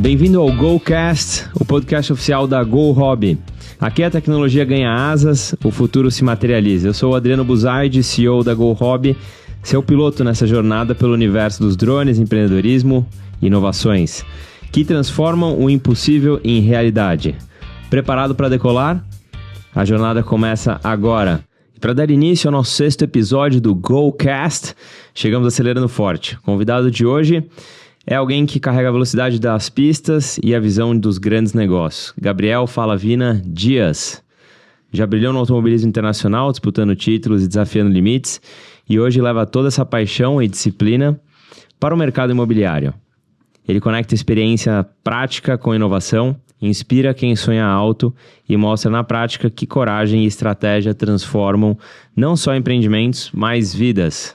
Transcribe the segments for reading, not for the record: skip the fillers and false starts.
Bem-vindo ao GoCast, o podcast oficial da Go Hobby. Aqui a tecnologia ganha asas, o futuro se materializa. Eu sou o Adriano Buzaide, CEO da Go Hobby, seu piloto nessa jornada pelo universo dos drones, empreendedorismo e inovações, que transformam o impossível em realidade. Preparado para decolar? A jornada começa agora. Para dar início ao nosso 6º episódio do GoCast, chegamos acelerando forte. O convidado de hoje é alguém que carrega a velocidade das pistas e a visão dos grandes negócios. Gabriel Falavina Dias. Já brilhou no automobilismo internacional, disputando títulos e desafiando limites, e hoje leva toda essa paixão e disciplina para o mercado imobiliário. Ele conecta experiência prática com inovação, inspira quem sonha alto e mostra na prática que coragem e estratégia transformam não só empreendimentos, mas vidas.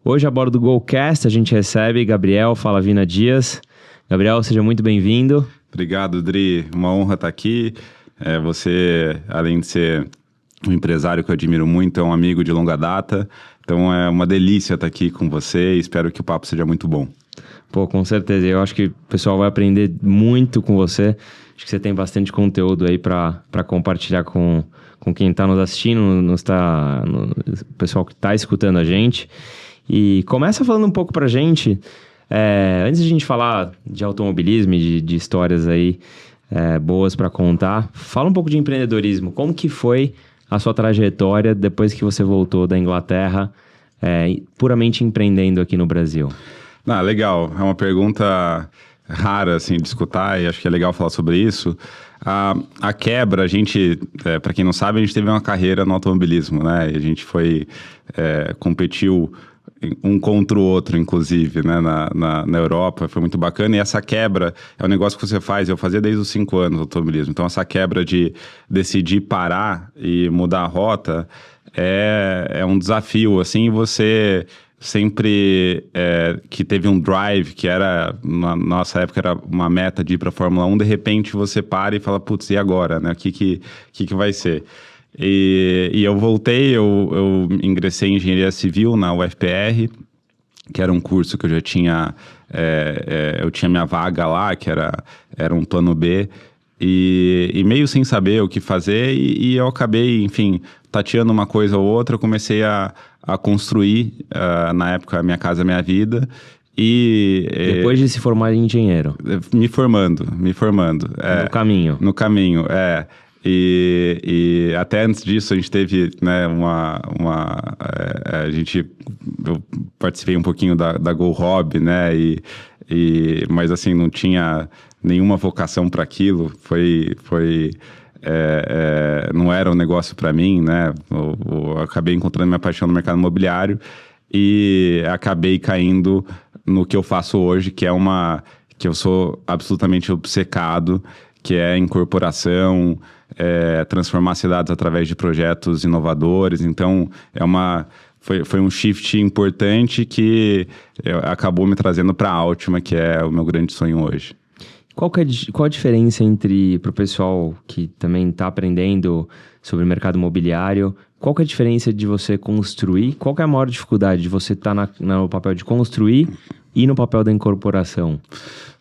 Hoje, a bordo do GoCast, a gente recebe Gabriel Falavina Dias. Gabriel, seja muito bem-vindo. Obrigado, Dri. Uma honra estar aqui. Você, além de ser um empresário que eu admiro muito, é um amigo de longa data. Então, é uma delícia estar aqui com você e espero que o papo seja muito bom. Pô, com certeza. Eu acho que o pessoal vai aprender muito com você. Acho que você tem bastante conteúdo aí para compartilhar com quem está nos assistindo, o pessoal que está escutando a gente. E começa falando um pouco pra gente, antes de a gente falar de automobilismo e de histórias aí boas para contar, fala um pouco de empreendedorismo. Como que foi a sua trajetória depois que você voltou da Inglaterra, puramente empreendendo aqui no Brasil? Legal. É uma pergunta rara, assim, de escutar e acho que é legal falar sobre isso. A quebra, a gente, para quem não sabe, a gente teve uma carreira no automobilismo, né? E a gente competiu um contra o outro, inclusive, né, na Europa, foi muito bacana, e essa quebra é um negócio que você faz, eu fazia desde os 5 anos automobilismo, então essa quebra de decidir parar e mudar a rota é um desafio, assim, você sempre que teve um drive, que era, na nossa época era uma meta de ir para a Fórmula 1, de repente você para e fala, putz, e agora, né, o que vai ser? E eu voltei, eu ingressei em Engenharia Civil na UFPR, que era um curso que eu já tinha, eu tinha minha vaga lá, que era um plano B, e meio sem saber o que fazer, e eu acabei, enfim, tateando uma coisa ou outra, eu comecei a construir, na época, Minha Casa Minha Vida, e... Depois de se formar em engenheiro? Me formando. No caminho, E até antes disso a gente teve, né, eu participei um pouquinho da Go Hobby, né, mas assim, não tinha nenhuma vocação para aquilo, não era um negócio para mim, né, eu acabei encontrando minha paixão no mercado imobiliário e acabei caindo no que eu faço hoje, que eu sou absolutamente obcecado, que é incorporação, transformar cidades através de projetos inovadores. Então, foi um shift importante que acabou me trazendo para a Altima, que é o meu grande sonho hoje. Qual a diferença para o pessoal que também está aprendendo sobre o mercado imobiliário? Qual que é a diferença de você construir? Qual que é a maior dificuldade de você estar no papel de construir e no papel da incorporação?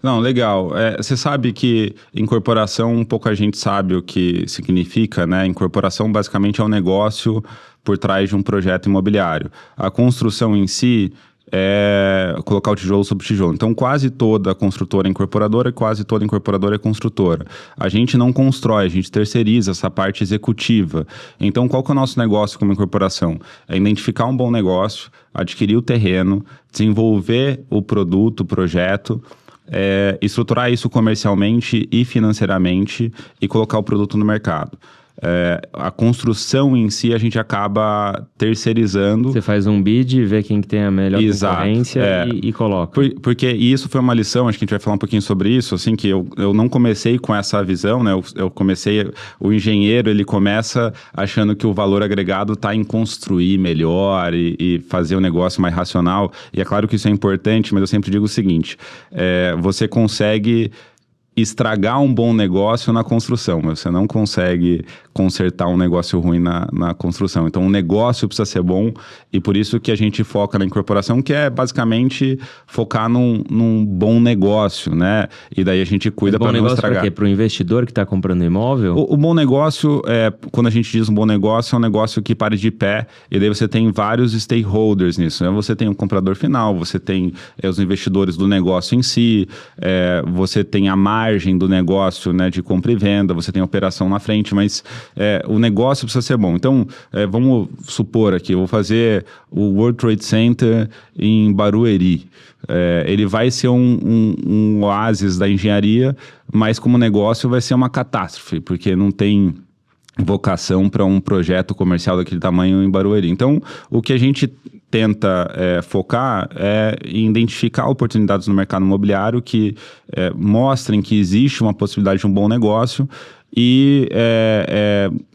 Não, legal. Você sabe que incorporação, pouca gente sabe o que significa, né? Incorporação basicamente é um negócio por trás de um projeto imobiliário. A construção em si é colocar o tijolo sobre tijolo. Então, quase toda construtora é incorporadora e quase toda incorporadora é construtora. A gente não constrói, a gente terceiriza essa parte executiva. Então, qual que é o nosso negócio como incorporação? É identificar um bom negócio, adquirir o terreno, desenvolver o produto, o projeto, estruturar isso comercialmente e financeiramente e colocar o produto no mercado. A construção em si a gente acaba terceirizando. Você faz um bid, vê quem que tem a melhor concorrência e coloca. Porque isso foi uma lição, acho que a gente vai falar um pouquinho sobre isso, assim, que eu não comecei com essa visão, né? O engenheiro, ele começa achando que o valor agregado está em construir melhor e fazer o negócio mais racional. E é claro que isso é importante, mas eu sempre digo o seguinte, você consegue estragar um bom negócio na construção, mas você não consegue consertar um negócio ruim na construção. Então, o negócio precisa ser bom e por isso que a gente foca na incorporação, que é basicamente focar num bom negócio, né? E daí a gente cuida para não estragar. Para quê? Para o investidor que está comprando imóvel? O bom negócio, quando a gente diz um bom negócio, é um negócio que pare de pé e daí você tem vários stakeholders nisso, né? Você tem o comprador final, você tem os investidores do negócio em si, você tem a margem do negócio, né, de compra e venda, você tem a operação na frente, mas o negócio precisa ser bom. Então, vamos supor aqui, eu vou fazer o World Trade Center em Barueri. Ele vai ser um oásis da engenharia, mas como negócio vai ser uma catástrofe, porque não tem vocação para um projeto comercial daquele tamanho em Barueri. Então, o que a gente tenta focar em identificar oportunidades no mercado imobiliário que mostrem que existe uma possibilidade de um bom negócio e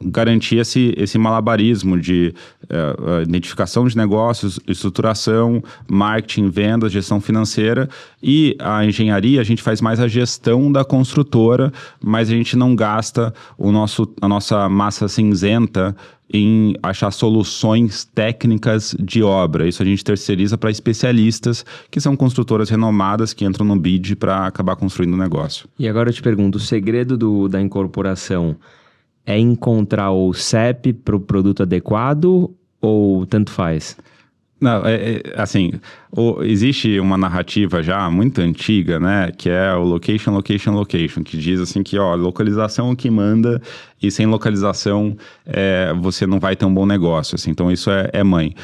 garantir esse malabarismo de identificação de negócios, estruturação, marketing, vendas, gestão financeira e a engenharia, a gente faz mais a gestão da construtora, mas a gente não gasta a nossa massa cinzenta em achar soluções técnicas de obra. Isso a gente terceiriza para especialistas, que são construtoras renomadas que entram no bid para acabar construindo o negócio. E agora eu te pergunto, o segredo da incorporação é encontrar o CEP para o produto adequado ou tanto faz? Não, assim, existe uma narrativa já muito antiga, né, que é o location, location, location, que diz assim que, localização é o que manda e sem localização você não vai ter um bom negócio, assim, então isso é mãe.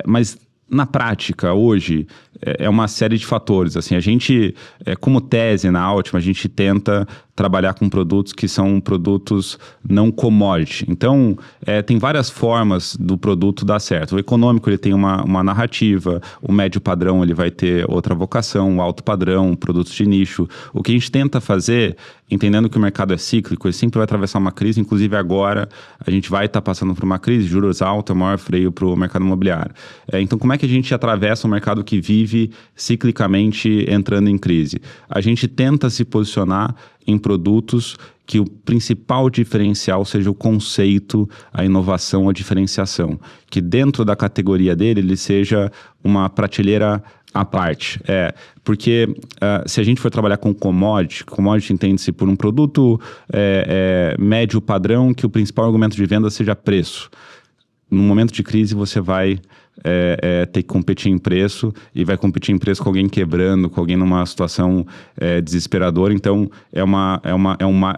Mas na prática, hoje, é uma série de fatores, assim, a gente, como tese na Altima, a gente tenta trabalhar com produtos que são produtos não commodity. Então, tem várias formas do produto dar certo. O econômico, ele tem uma narrativa, o médio padrão, ele vai ter outra vocação, o alto padrão, produtos de nicho. O que a gente tenta fazer, entendendo que o mercado é cíclico, ele sempre vai atravessar uma crise, inclusive agora a gente vai estar passando por uma crise, juros altos é o maior freio para o mercado imobiliário. Então, como é que a gente atravessa um mercado que vive ciclicamente entrando em crise? A gente tenta se posicionar em produtos que o principal diferencial seja o conceito, a inovação, a diferenciação. Que dentro da categoria dele, ele seja uma prateleira à parte. Porque se a gente for trabalhar com commodity entende-se por um produto médio padrão que o principal argumento de venda seja preço. No momento de crise, você vai ter que competir em preço e vai competir em preço com alguém quebrando, com alguém numa situação desesperadora. Então, é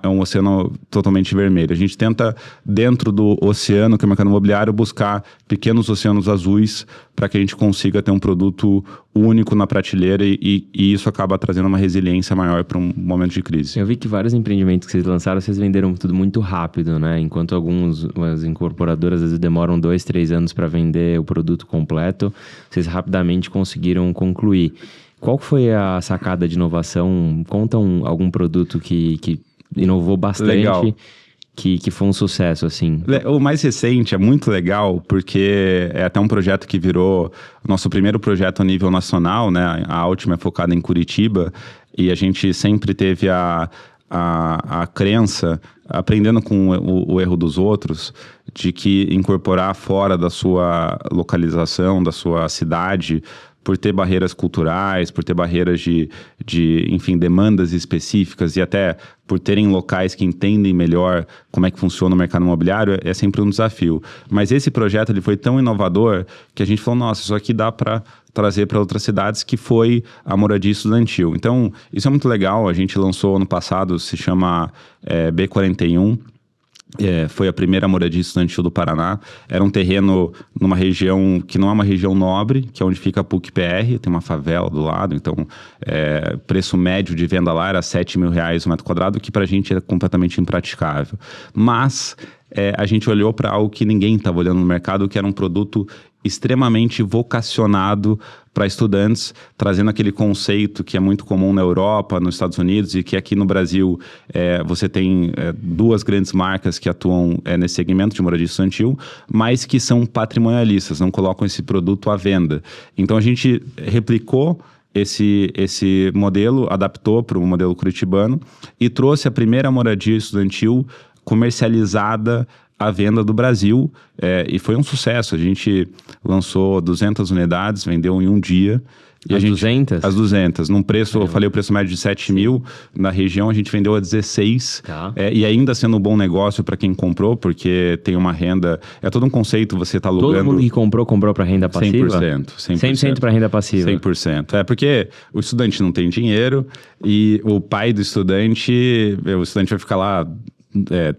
um oceano totalmente vermelho. A gente tenta, dentro do oceano, que é o mercado imobiliário, buscar pequenos oceanos azuis para que a gente consiga ter um produto único na prateleira e isso acaba trazendo uma resiliência maior para um momento de crise. Eu vi que vários empreendimentos que vocês lançaram, vocês venderam tudo muito rápido, né? Enquanto as incorporadoras às vezes demoram 2-3 anos para vender o produto completo, vocês rapidamente conseguiram concluir. Qual foi a sacada de inovação? Conta algum produto que inovou bastante. Legal. Que foi um sucesso, assim. O mais recente é muito legal, porque é até um projeto que virou nosso primeiro projeto a nível nacional, né? A Altima é focada em Curitiba, e a gente sempre teve a crença, aprendendo com o erro dos outros, de que incorporar fora da sua localização, da sua cidade, por ter barreiras culturais, por ter barreiras de enfim, demandas específicas e até por terem locais que entendem melhor como é que funciona o mercado imobiliário, é sempre um desafio. Mas esse projeto ele foi tão inovador que a gente falou, nossa, isso aqui dá para trazer para outras cidades, que foi a moradia estudantil. Então, isso é muito legal, a gente lançou ano passado, se chama B41, foi a primeira moradia estudantil do Paraná. Era um terreno numa região que não é uma região nobre, que é onde fica a PUC-PR, tem uma favela do lado, então preço médio de venda lá era R$7 mil o metro quadrado, que pra gente era completamente impraticável. Mas a gente olhou para algo que ninguém estava olhando no mercado, que era um produto extremamente vocacionado para estudantes, trazendo aquele conceito que é muito comum na Europa, nos Estados Unidos, e que aqui no Brasil você tem duas grandes marcas que atuam nesse segmento de moradia estudantil, mas que são patrimonialistas, não colocam esse produto à venda. Então a gente replicou esse modelo, adaptou para o modelo curitibano e trouxe a primeira moradia estudantil comercializada à venda do Brasil, e foi um sucesso. A gente lançou 200 unidades, vendeu em um dia. E As 200? As 200. Num preço, eu falei o preço médio de 7 mil. Na região, a gente vendeu a 16. Tá. E ainda sendo um bom negócio para quem comprou, porque tem uma renda... É todo um conceito, você está alugando... Todo mundo que comprou para renda passiva? 100%. 100% para renda passiva? 100%. Porque o estudante não tem dinheiro e o pai do estudante... O estudante vai ficar lá...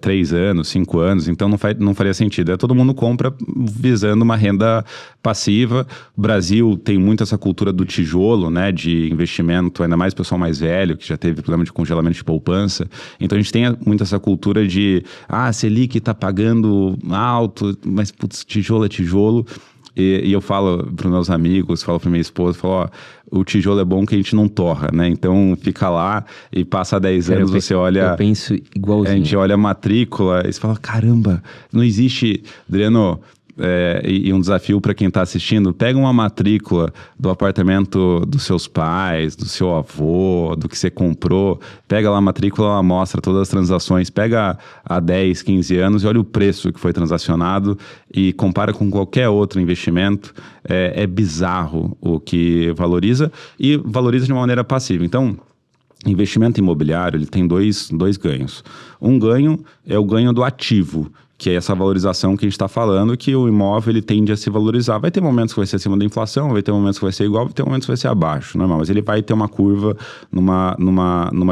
3 anos, 5 anos, então não faria sentido. Todo mundo compra visando uma renda passiva. O Brasil tem muito essa cultura do tijolo, né, de investimento, ainda mais o pessoal mais velho, que já teve problema de congelamento de poupança. Então a gente tem muito essa cultura de, Selic está pagando alto, mas putz, tijolo é tijolo. E eu falo para os meus amigos, falo para minha esposa, falo, o tijolo é bom que a gente não torra, né? Então fica lá e passa 10 anos, você olha... Eu penso igualzinho. A gente olha a matrícula e você fala, caramba, não existe... Adriano, e um desafio para quem está assistindo, pega uma matrícula do apartamento dos seus pais, do seu avô, do que você comprou, pega lá a matrícula, ela mostra todas as transações, pega há 10, 15 anos e olha o preço que foi transacionado e compara com qualquer outro investimento. É bizarro o que valoriza e valoriza de uma maneira passiva. Então, investimento imobiliário, ele tem dois ganhos. Um ganho é o ganho do ativo, que é essa valorização que a gente está falando, que o imóvel ele tende a se valorizar. Vai ter momentos que vai ser acima da inflação, vai ter momentos que vai ser igual, vai ter momentos que vai ser abaixo, normal. Mas ele vai ter uma curva numa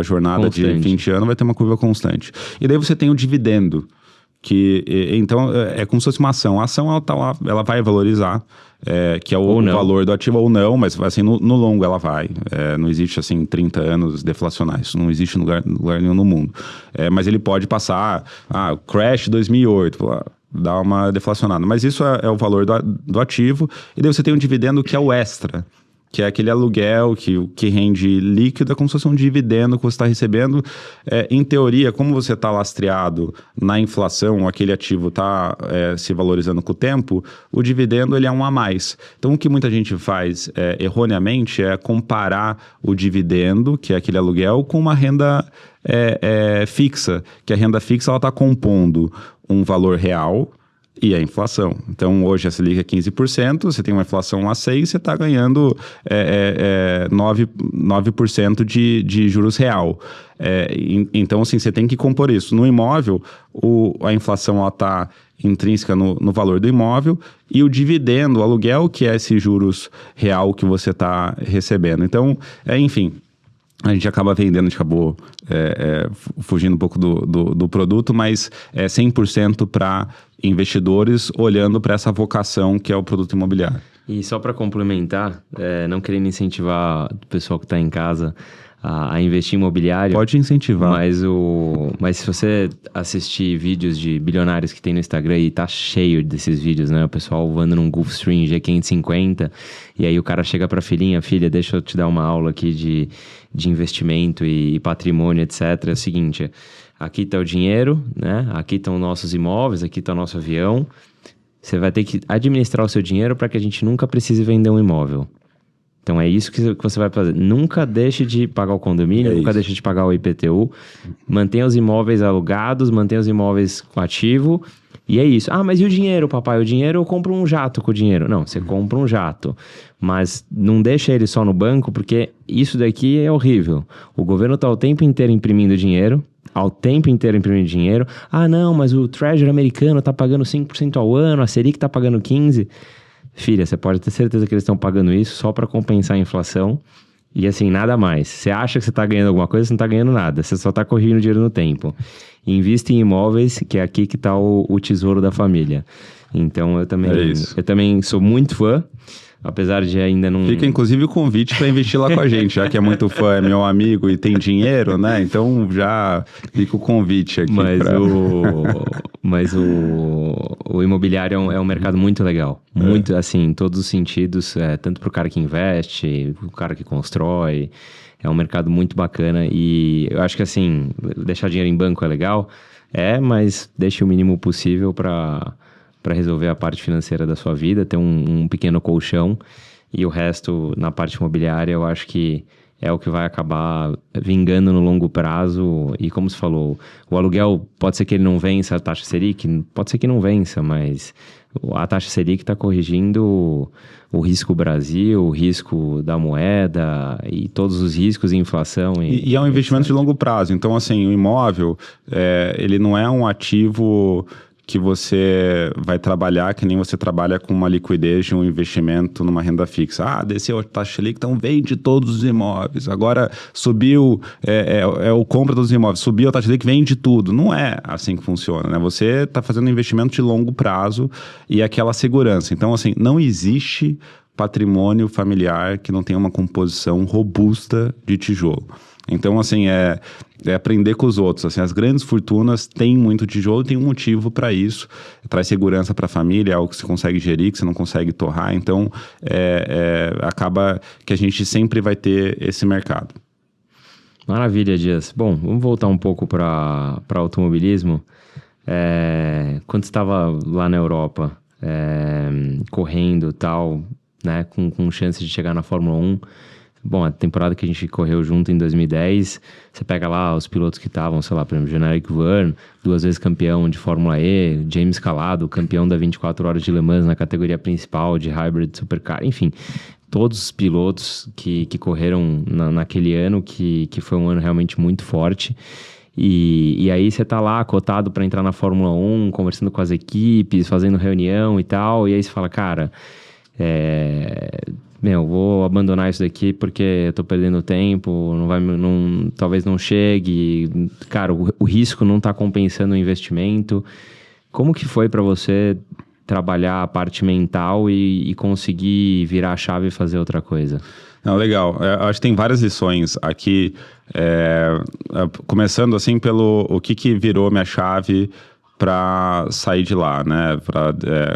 jornada constante. De 20 anos, vai ter uma curva constante. E daí você tem o dividendo, então é como se fosse uma ação. A ação ela tá lá, ela vai valorizar, que é o valor do ativo ou não, mas assim, no longo ela vai. Não existe assim 30 anos deflacionais, isso não existe em lugar nenhum no mundo. Mas ele pode passar, crash 2008, dá uma deflacionada. Mas isso é o valor do ativo, e daí você tem um dividendo que é o extra, que é aquele aluguel que rende líquido, é como se fosse um dividendo que você está recebendo. Em teoria, como você está lastreado na inflação, aquele ativo está se valorizando com o tempo, o dividendo ele é um a mais. Então, o que muita gente faz erroneamente é comparar o dividendo, que é aquele aluguel, com uma renda fixa, que a renda fixa está compondo um valor real e a inflação. Então, hoje a Selic é 15%, você tem uma inflação a 6%, você está ganhando 9% de juros real. Então, assim, você tem que compor isso. No imóvel, a inflação está intrínseca no valor do imóvel e o dividendo, o aluguel, que é esse juros real que você está recebendo. Então, enfim... A gente acaba vendendo, a gente acabou fugindo um pouco do produto, mas é 100% para investidores olhando para essa vocação que é o produto imobiliário. E só para complementar, não querendo incentivar o pessoal que está em casa a investir em imobiliário. Pode incentivar. Mas se você assistir vídeos de bilionários que tem no Instagram, e tá cheio desses vídeos, né? O pessoal voando num Gulfstream G550, e aí o cara chega pra filhinha, filha, deixa eu te dar uma aula aqui de investimento e patrimônio, etc. É o seguinte, aqui está o dinheiro, né? Aqui estão nossos imóveis, aqui está o nosso avião. Você vai ter que administrar o seu dinheiro para que a gente nunca precise vender um imóvel. Então é isso que você vai fazer. Nunca deixe de pagar o condomínio, nunca deixe de pagar o IPTU. Mantenha os imóveis alugados, mantenha os imóveis com ativo. E é isso. Mas e o dinheiro, papai? O dinheiro eu compro um jato com o dinheiro. Não, você compra um jato. Mas não deixa ele só no banco, porque isso daqui é horrível. O governo está o tempo inteiro imprimindo dinheiro. Não, mas o Treasury americano está pagando 5% ao ano, a Selic está pagando 15%. Filha, você pode ter certeza que eles estão pagando isso só para compensar a inflação. E assim, nada mais. Você acha que você está ganhando alguma coisa, você não está ganhando nada. Você só está corrigindo dinheiro no tempo. Invista em imóveis, que é aqui que está o tesouro da família. Então, eu também sou muito fã. Apesar de ainda não... Fica, inclusive, o convite para investir lá com a gente, já que é muito fã, é meu amigo e tem dinheiro, né? Então, já fica o convite aqui. Mas o imobiliário é um mercado muito legal. Muito, assim, em todos os sentidos. Tanto para o cara que investe, o cara que constrói. É um mercado muito bacana. E eu acho que, assim, deixar dinheiro em banco é legal. Mas deixe o mínimo possível para resolver a parte financeira da sua vida, ter um pequeno colchão. e o resto na parte imobiliária eu acho que é o que vai acabar vingando no longo prazo. E como você falou, o aluguel pode ser que ele não vença a taxa Selic, pode ser que não vença, mas a taxa Selic está corrigindo o risco Brasil, o risco da moeda e todos os riscos de inflação. E é um investimento de longo prazo. Então, assim, o imóvel, ele não é um ativo que você vai trabalhar que nem você trabalha com uma liquidez de um investimento numa renda fixa. Ah, desceu a taxa Selic, então vende todos os imóveis. Agora subiu, o compra dos imóveis, subiu a taxa Selic, vende tudo. Não é assim que funciona, né? Você está fazendo um investimento de longo prazo e aquela segurança. Então, assim, não existe patrimônio familiar que não tenha uma composição robusta de tijolo. Então, assim, é aprender com os outros. Assim, as grandes fortunas têm muito tijolo e tem um motivo para isso. Traz segurança para a família, é algo que você consegue gerir, que você não consegue torrar. Então, acaba que a gente sempre vai ter esse mercado. Maravilha, Dias. Bom, vamos voltar um pouco para automobilismo. Quando você estava lá na Europa, correndo e tal, né, com chance de chegar na Fórmula 1... Bom, a temporada que a gente correu junto em 2010, você pega lá os pilotos que estavam, sei lá, por exemplo, Jean-Eric Vergne, 2 vezes campeão de Fórmula E, James Calado, campeão da 24 Horas de Le Mans na categoria principal de Hybrid Supercar, enfim, todos os pilotos que correram naquele ano, que foi um ano realmente muito forte. E aí você tá lá cotado para entrar na Fórmula 1, conversando com as equipes, fazendo reunião e tal, e aí você fala, cara... vou abandonar isso daqui porque eu tô perdendo tempo, talvez não chegue. Cara, o risco não tá compensando o investimento. Como que foi para você trabalhar a parte mental e conseguir virar a chave e fazer outra coisa? Não, legal. Acho que tem várias lições aqui. Começando assim pelo o que virou minha chave para sair de lá, né? Para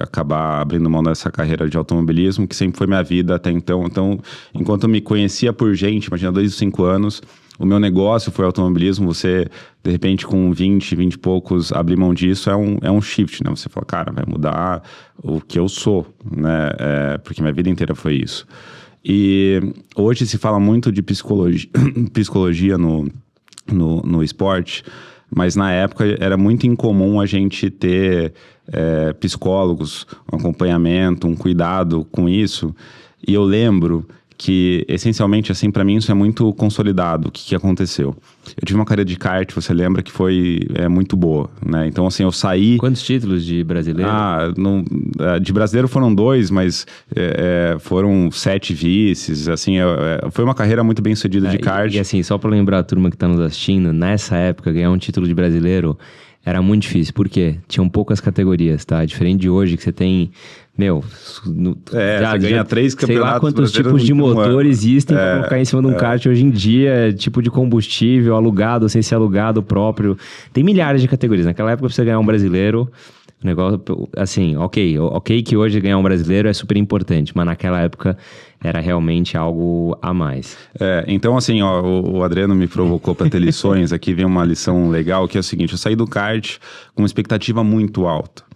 acabar abrindo mão dessa carreira de automobilismo, que sempre foi minha vida até então. Então, enquanto eu me conhecia por gente, imagina, desde os 5 anos, o meu negócio foi automobilismo. Você, de repente, com 20 e poucos, abrir mão disso é um shift, né? Você fala, cara, vai mudar o que eu sou, né? Porque minha vida inteira foi isso. E hoje se fala muito de psicologia no esporte, mas na época era muito incomum a gente ter psicólogos, um acompanhamento, um cuidado com isso. E eu lembro que, essencialmente, assim, para mim isso é muito consolidado. O que aconteceu? Eu tive uma carreira de kart, você lembra, que foi muito boa, né? Então, assim, eu saí... Quantos títulos de brasileiro? De brasileiro foram 2, mas foram 7 vices, assim, foi uma carreira muito bem sucedida de kart. E assim, só para lembrar a turma que tá nos assistindo, nessa época, ganhar um título de brasileiro era muito difícil. Por quê? Tinham poucas categorias, tá? Diferente de hoje, que você tem... você ganha 3 campeonatos. Sei lá quantos tipos de motor existem para colocar em cima de um kart hoje em dia, tipo de combustível, alugado, sem ser alugado próprio. Tem milhares de categorias. Naquela época, pra você ganhar um brasileiro, o negócio, assim, ok que hoje ganhar um brasileiro é super importante, mas naquela época era realmente algo a mais. Então, assim, o Adriano me provocou para ter lições. Aqui vem uma lição legal, que é o seguinte: eu saí do kart com uma expectativa muito alta.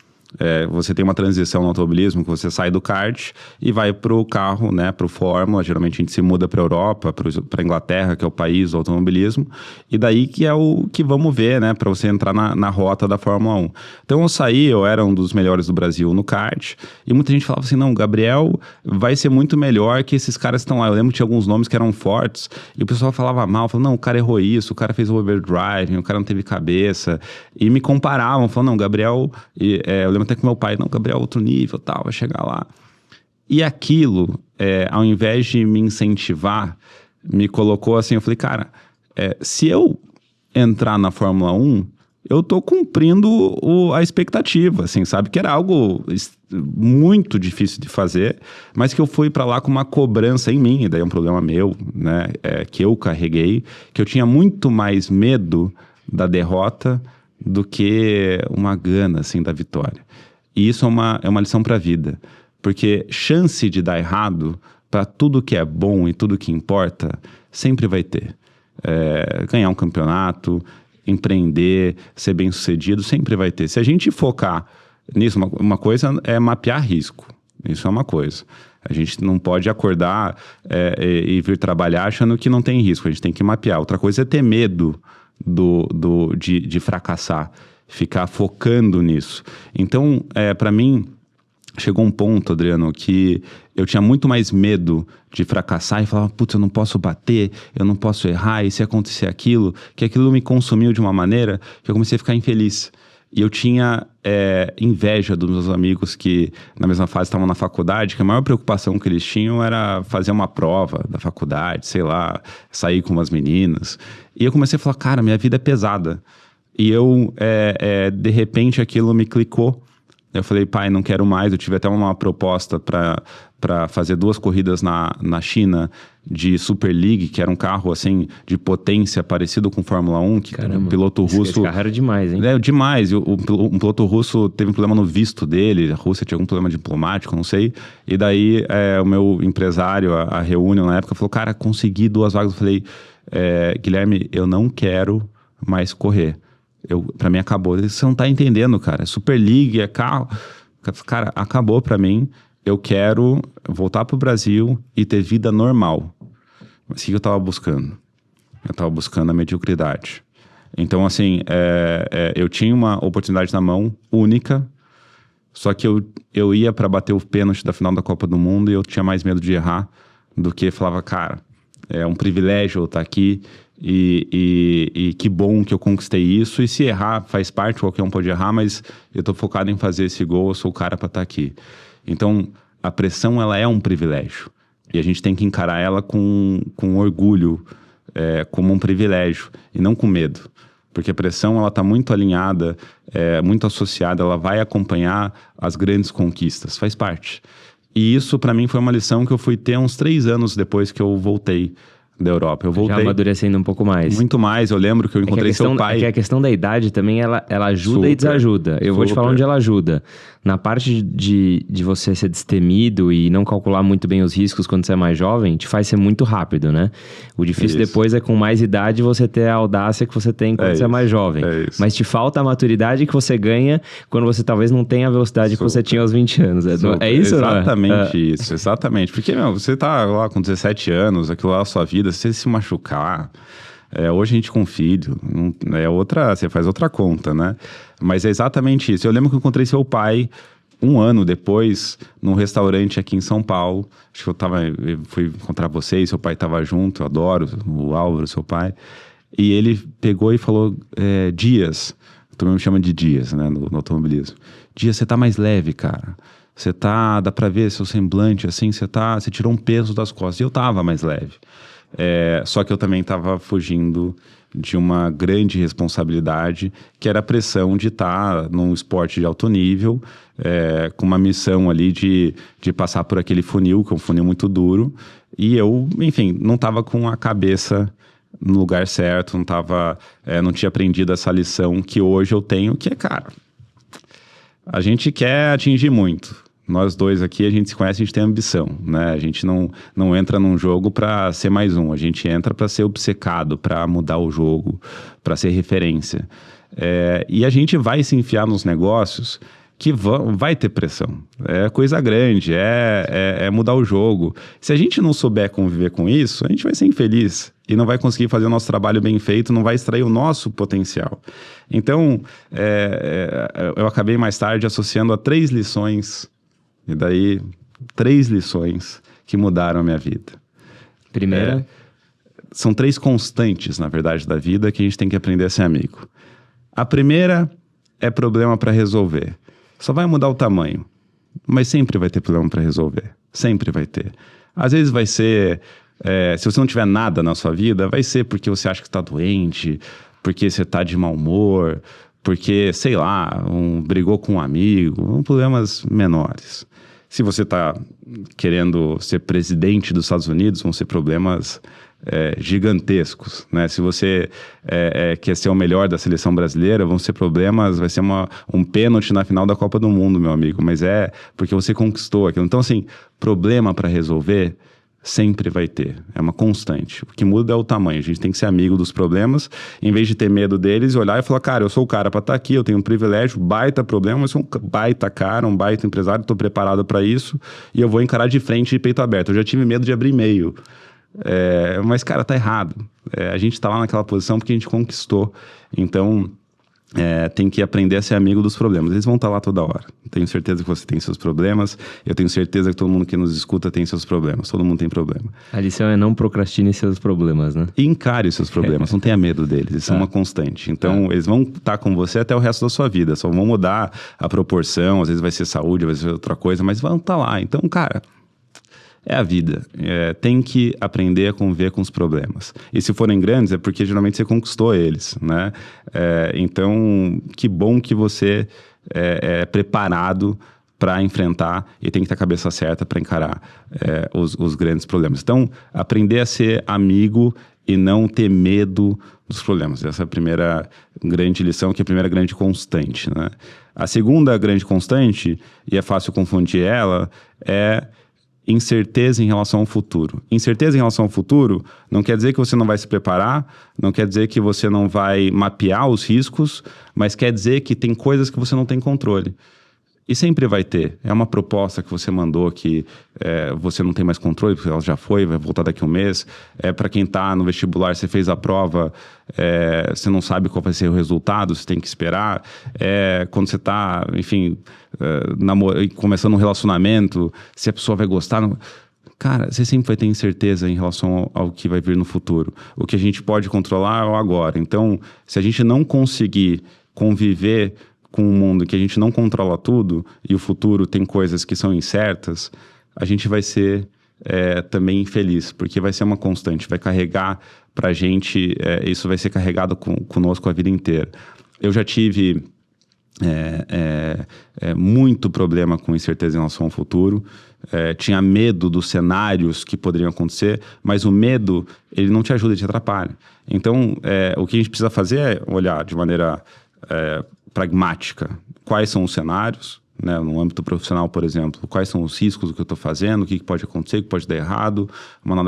Você tem uma transição no automobilismo, que você sai do kart e vai pro carro, né, pro Fórmula. Geralmente a gente se muda pra Europa, pra Inglaterra, que é o país do automobilismo, e daí que é o que vamos ver, né, pra você entrar na rota da Fórmula 1. Então eu era um dos melhores do Brasil no kart, e muita gente falava assim, não, o Gabriel vai ser muito melhor que esses caras que estão lá. Eu lembro que tinha alguns nomes que eram fortes, e o pessoal falava mal, falava, não, o cara errou isso, o cara fez o overdriving, o cara não teve cabeça, e me comparavam, falando, não, Gabriel, eu lembro até que meu pai, não, Gabriel, outro nível, tal, vai chegar lá. E aquilo, ao invés de me incentivar, me colocou assim, eu falei, cara, se eu entrar na Fórmula 1, eu tô cumprindo a expectativa, assim, sabe? Que era algo muito difícil de fazer, mas que eu fui pra lá com uma cobrança em mim, e daí é um problema meu, né? Que eu carreguei, que eu tinha muito mais medo da derrota do que uma gana, assim, da vitória. E isso é uma lição para a vida. Porque chance de dar errado para tudo que é bom e tudo que importa, sempre vai ter. Ganhar um campeonato, empreender, ser bem-sucedido, sempre vai ter. Se a gente focar nisso, uma coisa é mapear risco. Isso é uma coisa. A gente não pode acordar e vir trabalhar achando que não tem risco. A gente tem que mapear. Outra coisa é ter medo de fracassar, ficar focando nisso. Então, para mim, chegou um ponto, Adriano, que eu tinha muito mais medo de fracassar e falava, putz, eu não posso bater, eu não posso errar, e se acontecer aquilo, que aquilo me consumiu de uma maneira que eu comecei a ficar infeliz. E eu tinha inveja dos meus amigos que na mesma fase estavam na faculdade, que a maior preocupação que eles tinham era fazer uma prova da faculdade, sei lá, sair com umas meninas. E eu comecei a falar, cara, minha vida é pesada. E eu, de repente, aquilo me clicou. Eu falei, pai, não quero mais. Eu tive até uma proposta para fazer 2 corridas na China de Super League, que era um carro assim de potência parecido com Fórmula 1, que Caramba, um piloto russo... Esse carro era demais, hein? Demais. Um piloto russo teve um problema no visto dele, a Rússia tinha algum problema diplomático, não sei. E daí o meu empresário, a Reunion na época, falou, cara, consegui 2 vagas. Eu falei, Guilherme, eu não quero mais correr. Pra mim acabou. Você não tá entendendo, cara. Super League, é carro. Cara, acabou pra mim. Eu quero voltar pro Brasil e ter vida normal. Mas o que eu tava buscando? Eu tava buscando a mediocridade. Então, assim, eu tinha uma oportunidade na mão, única. Só que eu ia pra bater o pênalti da final da Copa do Mundo e eu tinha mais medo de errar do que falava, cara, é um privilégio eu estar aqui. E que bom que eu conquistei isso. E se errar, faz parte, qualquer um pode errar, mas eu tô focado em fazer esse gol, eu sou o cara para estar aqui. Então, a pressão, ela é um privilégio. E a gente tem que encarar ela com orgulho, como um privilégio, e não com medo. Porque a pressão, ela tá muito alinhada, muito associada, ela vai acompanhar as grandes conquistas, faz parte. E isso, para mim, foi uma lição que eu fui ter uns 3 anos depois que eu voltei da Europa. Eu voltei... Já amadurecendo um pouco mais. Muito mais. Eu lembro que eu encontrei seu pai... É que a questão da idade também, ela ajuda Super, e desajuda. Eu vou te falar onde ela ajuda. Na parte de você ser destemido e não calcular muito bem os riscos quando você é mais jovem, te faz ser muito rápido, né? O difícil depois é com mais idade você ter a audácia que você tem quando você é mais jovem. Mas te falta a maturidade que você ganha quando você talvez não tenha a velocidade que você tinha aos 20 anos. É isso, exatamente isso, exatamente. Porque, você tá lá com 17 anos, aquilo lá é a sua vida, se você se machucar... hoje a gente com filho, você faz outra conta, né? Mas é exatamente isso. Eu lembro que eu encontrei seu pai 1 ano depois, num restaurante aqui em São Paulo. Acho que eu fui encontrar você e seu pai estava junto, eu adoro o Álvaro, seu pai. E ele pegou e falou, Dias, tu me chama de Dias, né, no automobilismo. Dias, você tá mais leve, cara. Dá pra ver seu semblante, assim, você tirou um peso das costas. E eu tava mais leve. Só que eu também estava fugindo de uma grande responsabilidade, que era a pressão de estar num esporte de alto nível, com uma missão ali de passar por aquele funil, que é um funil muito duro, e eu, enfim, não estava com a cabeça no lugar certo, não tinha aprendido essa lição que hoje eu tenho, que é, cara, a gente quer atingir muito. Nós dois aqui, a gente se conhece, a gente tem ambição, né? A gente não entra num jogo para ser mais um. A gente entra para ser obcecado, para mudar o jogo, para ser referência. E a gente vai se enfiar nos negócios que vai ter pressão. É coisa grande, é mudar o jogo. Se a gente não souber conviver com isso, a gente vai ser infeliz e não vai conseguir fazer o nosso trabalho bem feito, não vai extrair o nosso potencial. Então, eu acabei mais tarde associando a 3 lições. E daí, 3 lições que mudaram a minha vida. Primeira? São 3 constantes, na verdade, da vida que a gente tem que aprender a ser amigo. A primeira é problema para resolver. Só vai mudar o tamanho, mas sempre vai ter problema para resolver. Sempre vai ter. Às vezes vai ser... se você não tiver nada na sua vida, vai ser porque você acha que está doente, porque você está de mau humor, porque, sei lá, brigou com um amigo, problemas menores. Se você está querendo ser presidente dos Estados Unidos, vão ser problemas gigantescos, né? Se você quer ser o melhor da seleção brasileira, vão ser problemas, vai ser um pênalti na final da Copa do Mundo, meu amigo, mas porque você conquistou aquilo. Então, assim, problema para resolver Sempre vai ter, é uma constante. O que muda é o tamanho. A gente tem que ser amigo dos problemas, em vez de ter medo deles, olhar e falar, cara, eu sou o cara para estar aqui, eu tenho um privilégio, baita problema, mas sou um baita cara, um baita empresário, estou preparado para isso e eu vou encarar de frente, de peito aberto. Eu já tive medo de abrir e-mail, mas, cara, tá errado. A gente tá lá naquela posição porque a gente conquistou. Então, tem que aprender a ser amigo dos problemas. Eles vão estar lá toda hora. Tenho certeza que você tem seus problemas. Eu tenho certeza que todo mundo que nos escuta tem seus problemas. Todo mundo tem problema. A lição é não procrastine seus problemas, né? E encare os seus problemas. Não tenha medo deles. Isso é uma constante. Então, eles vão estar com você até o resto da sua vida. Só vão mudar a proporção. Às vezes vai ser saúde, vai ser outra coisa. Mas vão estar lá. Então, cara... É a vida. Tem que aprender a conviver com os problemas. E se forem grandes, é porque geralmente você conquistou eles, né? Então, que bom que você é preparado para enfrentar e tem que ter a cabeça certa para encarar os grandes problemas. Então, aprender a ser amigo e não ter medo dos problemas. Essa é a primeira grande lição, que é a primeira grande constante, né? A segunda grande constante, e é fácil confundir ela, é... incerteza em relação ao futuro. Incerteza em relação ao futuro não quer dizer que você não vai se preparar, não quer dizer que você não vai mapear os riscos, mas quer dizer que tem coisas que você não tem controle. E sempre vai ter. É uma proposta que você mandou que você não tem mais controle, porque ela já foi, vai voltar daqui a um mês. Para quem está no vestibular, você fez a prova, você não sabe qual vai ser o resultado, você tem que esperar. Quando você está, enfim, começando um relacionamento, se a pessoa vai gostar... Cara, você sempre vai ter incerteza em relação ao que vai vir no futuro. O que a gente pode controlar é o agora. Então, se a gente não conseguir conviver com um mundo que a gente não controla tudo e o futuro tem coisas que são incertas, a gente vai ser também infeliz, porque vai ser uma constante, vai carregar pra gente, isso vai ser carregado conosco a vida inteira. Eu já tive muito problema com incerteza em relação ao futuro, tinha medo dos cenários que poderiam acontecer, mas o medo, ele não te ajuda, ele te atrapalha. Então, o que a gente precisa fazer é olhar de maneira pragmática quais são os cenários, né, no âmbito profissional, por exemplo, quais são os riscos do que eu estou fazendo, o que pode acontecer, o que pode dar errado, uma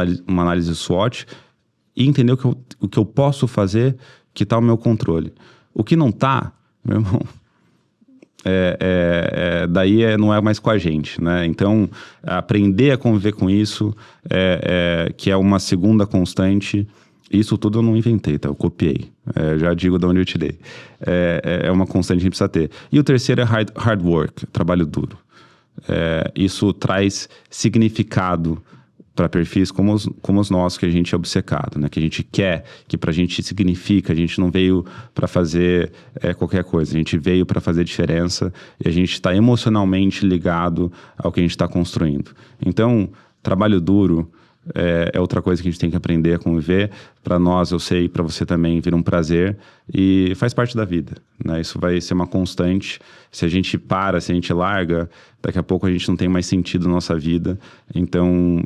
análise SWOT, e entender o que eu posso fazer que está ao meu controle. O que não está, meu irmão, daí não é mais com a gente, né? Então, aprender a conviver com isso, que é uma segunda constante. Isso tudo eu não inventei, tá? Eu copiei. Já digo de onde eu tirei. É uma constante que a gente precisa ter. E o terceiro é hard work, trabalho duro. Isso traz significado para perfis como os nossos, que a gente é obcecado, né? Que a gente quer, que pra gente significa. A gente não veio para fazer qualquer coisa. A gente veio para fazer diferença e a gente está emocionalmente ligado ao que a gente está construindo. Então, trabalho duro é outra coisa que a gente tem que aprender a conviver. Para nós, eu sei, para você também, vira um prazer e faz parte da vida, né? Isso vai ser uma constante. Se a gente para, se a gente larga, daqui a pouco a gente não tem mais sentido na nossa vida. Então,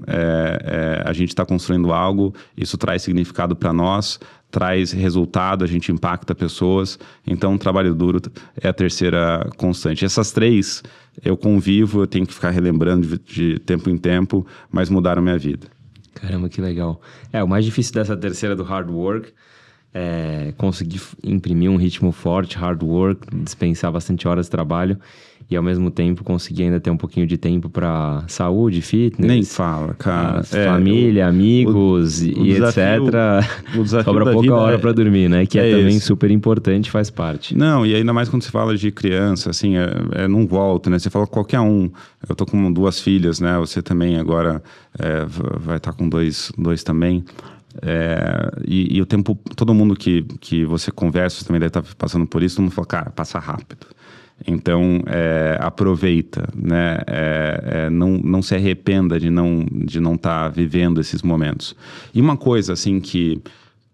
a gente está construindo algo, isso traz significado para nós, traz resultado, a gente impacta pessoas. Então, trabalho duro é a terceira constante. Essas três eu convivo, eu tenho que ficar relembrando de tempo em tempo, mas mudaram minha vida. Caramba, que legal. O mais difícil dessa terceira do hard work é conseguir imprimir um ritmo forte, hard work, dispensar bastante horas de trabalho e ao mesmo tempo conseguir ainda ter um pouquinho de tempo para saúde, fitness. Nem fala, cara. Família, amigos e etc. Sobra pouca hora para dormir, né? Que é também super importante, faz parte. Não, e ainda mais quando você fala de criança, assim, não volta, né? Você fala qualquer um. Eu tô com 2 filhas, né? Você também agora vai estar com dois também. E o tempo, todo mundo que você conversa também deve estar passando por isso, todo mundo fala, cara, passa rápido. Então, aproveita, né? Não se arrependa de não estar vivendo esses momentos. E uma coisa, assim, que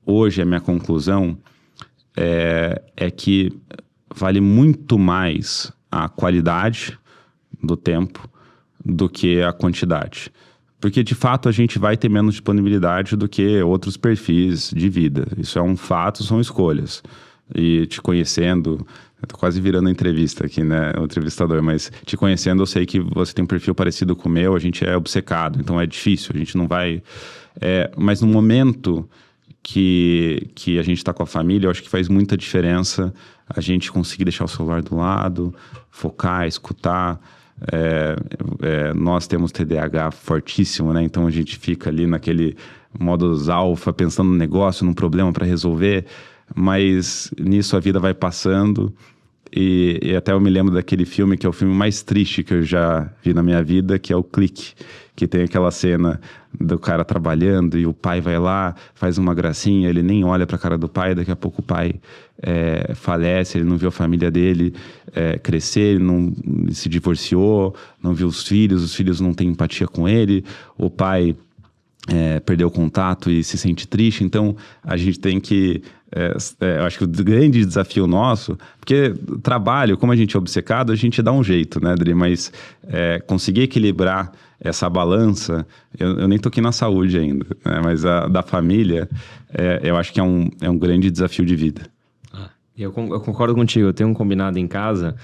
hoje é a minha conclusão é que vale muito mais a qualidade do tempo do que a quantidade. Porque, de fato, a gente vai ter menos disponibilidade do que outros perfis de vida. Isso é um fato, são escolhas. e te conhecendo, eu tô quase virando entrevista aqui, né, o entrevistador, mas te conhecendo eu sei que você tem um perfil parecido com o meu, a gente é obcecado, então é difícil, a gente não vai... mas no momento que a gente está com a família, eu acho que faz muita diferença a gente conseguir deixar o celular do lado, focar, escutar. Nós temos TDAH fortíssimo, né? Então a gente fica ali naquele modus alfa, pensando no negócio, num problema para resolver, mas nisso a vida vai passando. E até eu me lembro daquele filme que é o filme mais triste que eu já vi na minha vida, que é o Clique, que tem aquela cena do cara trabalhando e o pai vai lá, faz uma gracinha, ele nem olha pra cara do pai, daqui a pouco o pai falece, ele não viu a família dele crescer, ele não se divorciou, não viu os filhos não têm empatia com ele, o pai perdeu o contato e se sente triste. Então a gente tem que eu acho que o grande desafio nosso, porque trabalho, como a gente é obcecado, a gente dá um jeito, né, Adri? Mas conseguir equilibrar essa balança, eu nem toquei na saúde ainda, né? Mas da família, eu acho que é um grande desafio de vida. Eu concordo contigo, eu tenho um combinado em casa,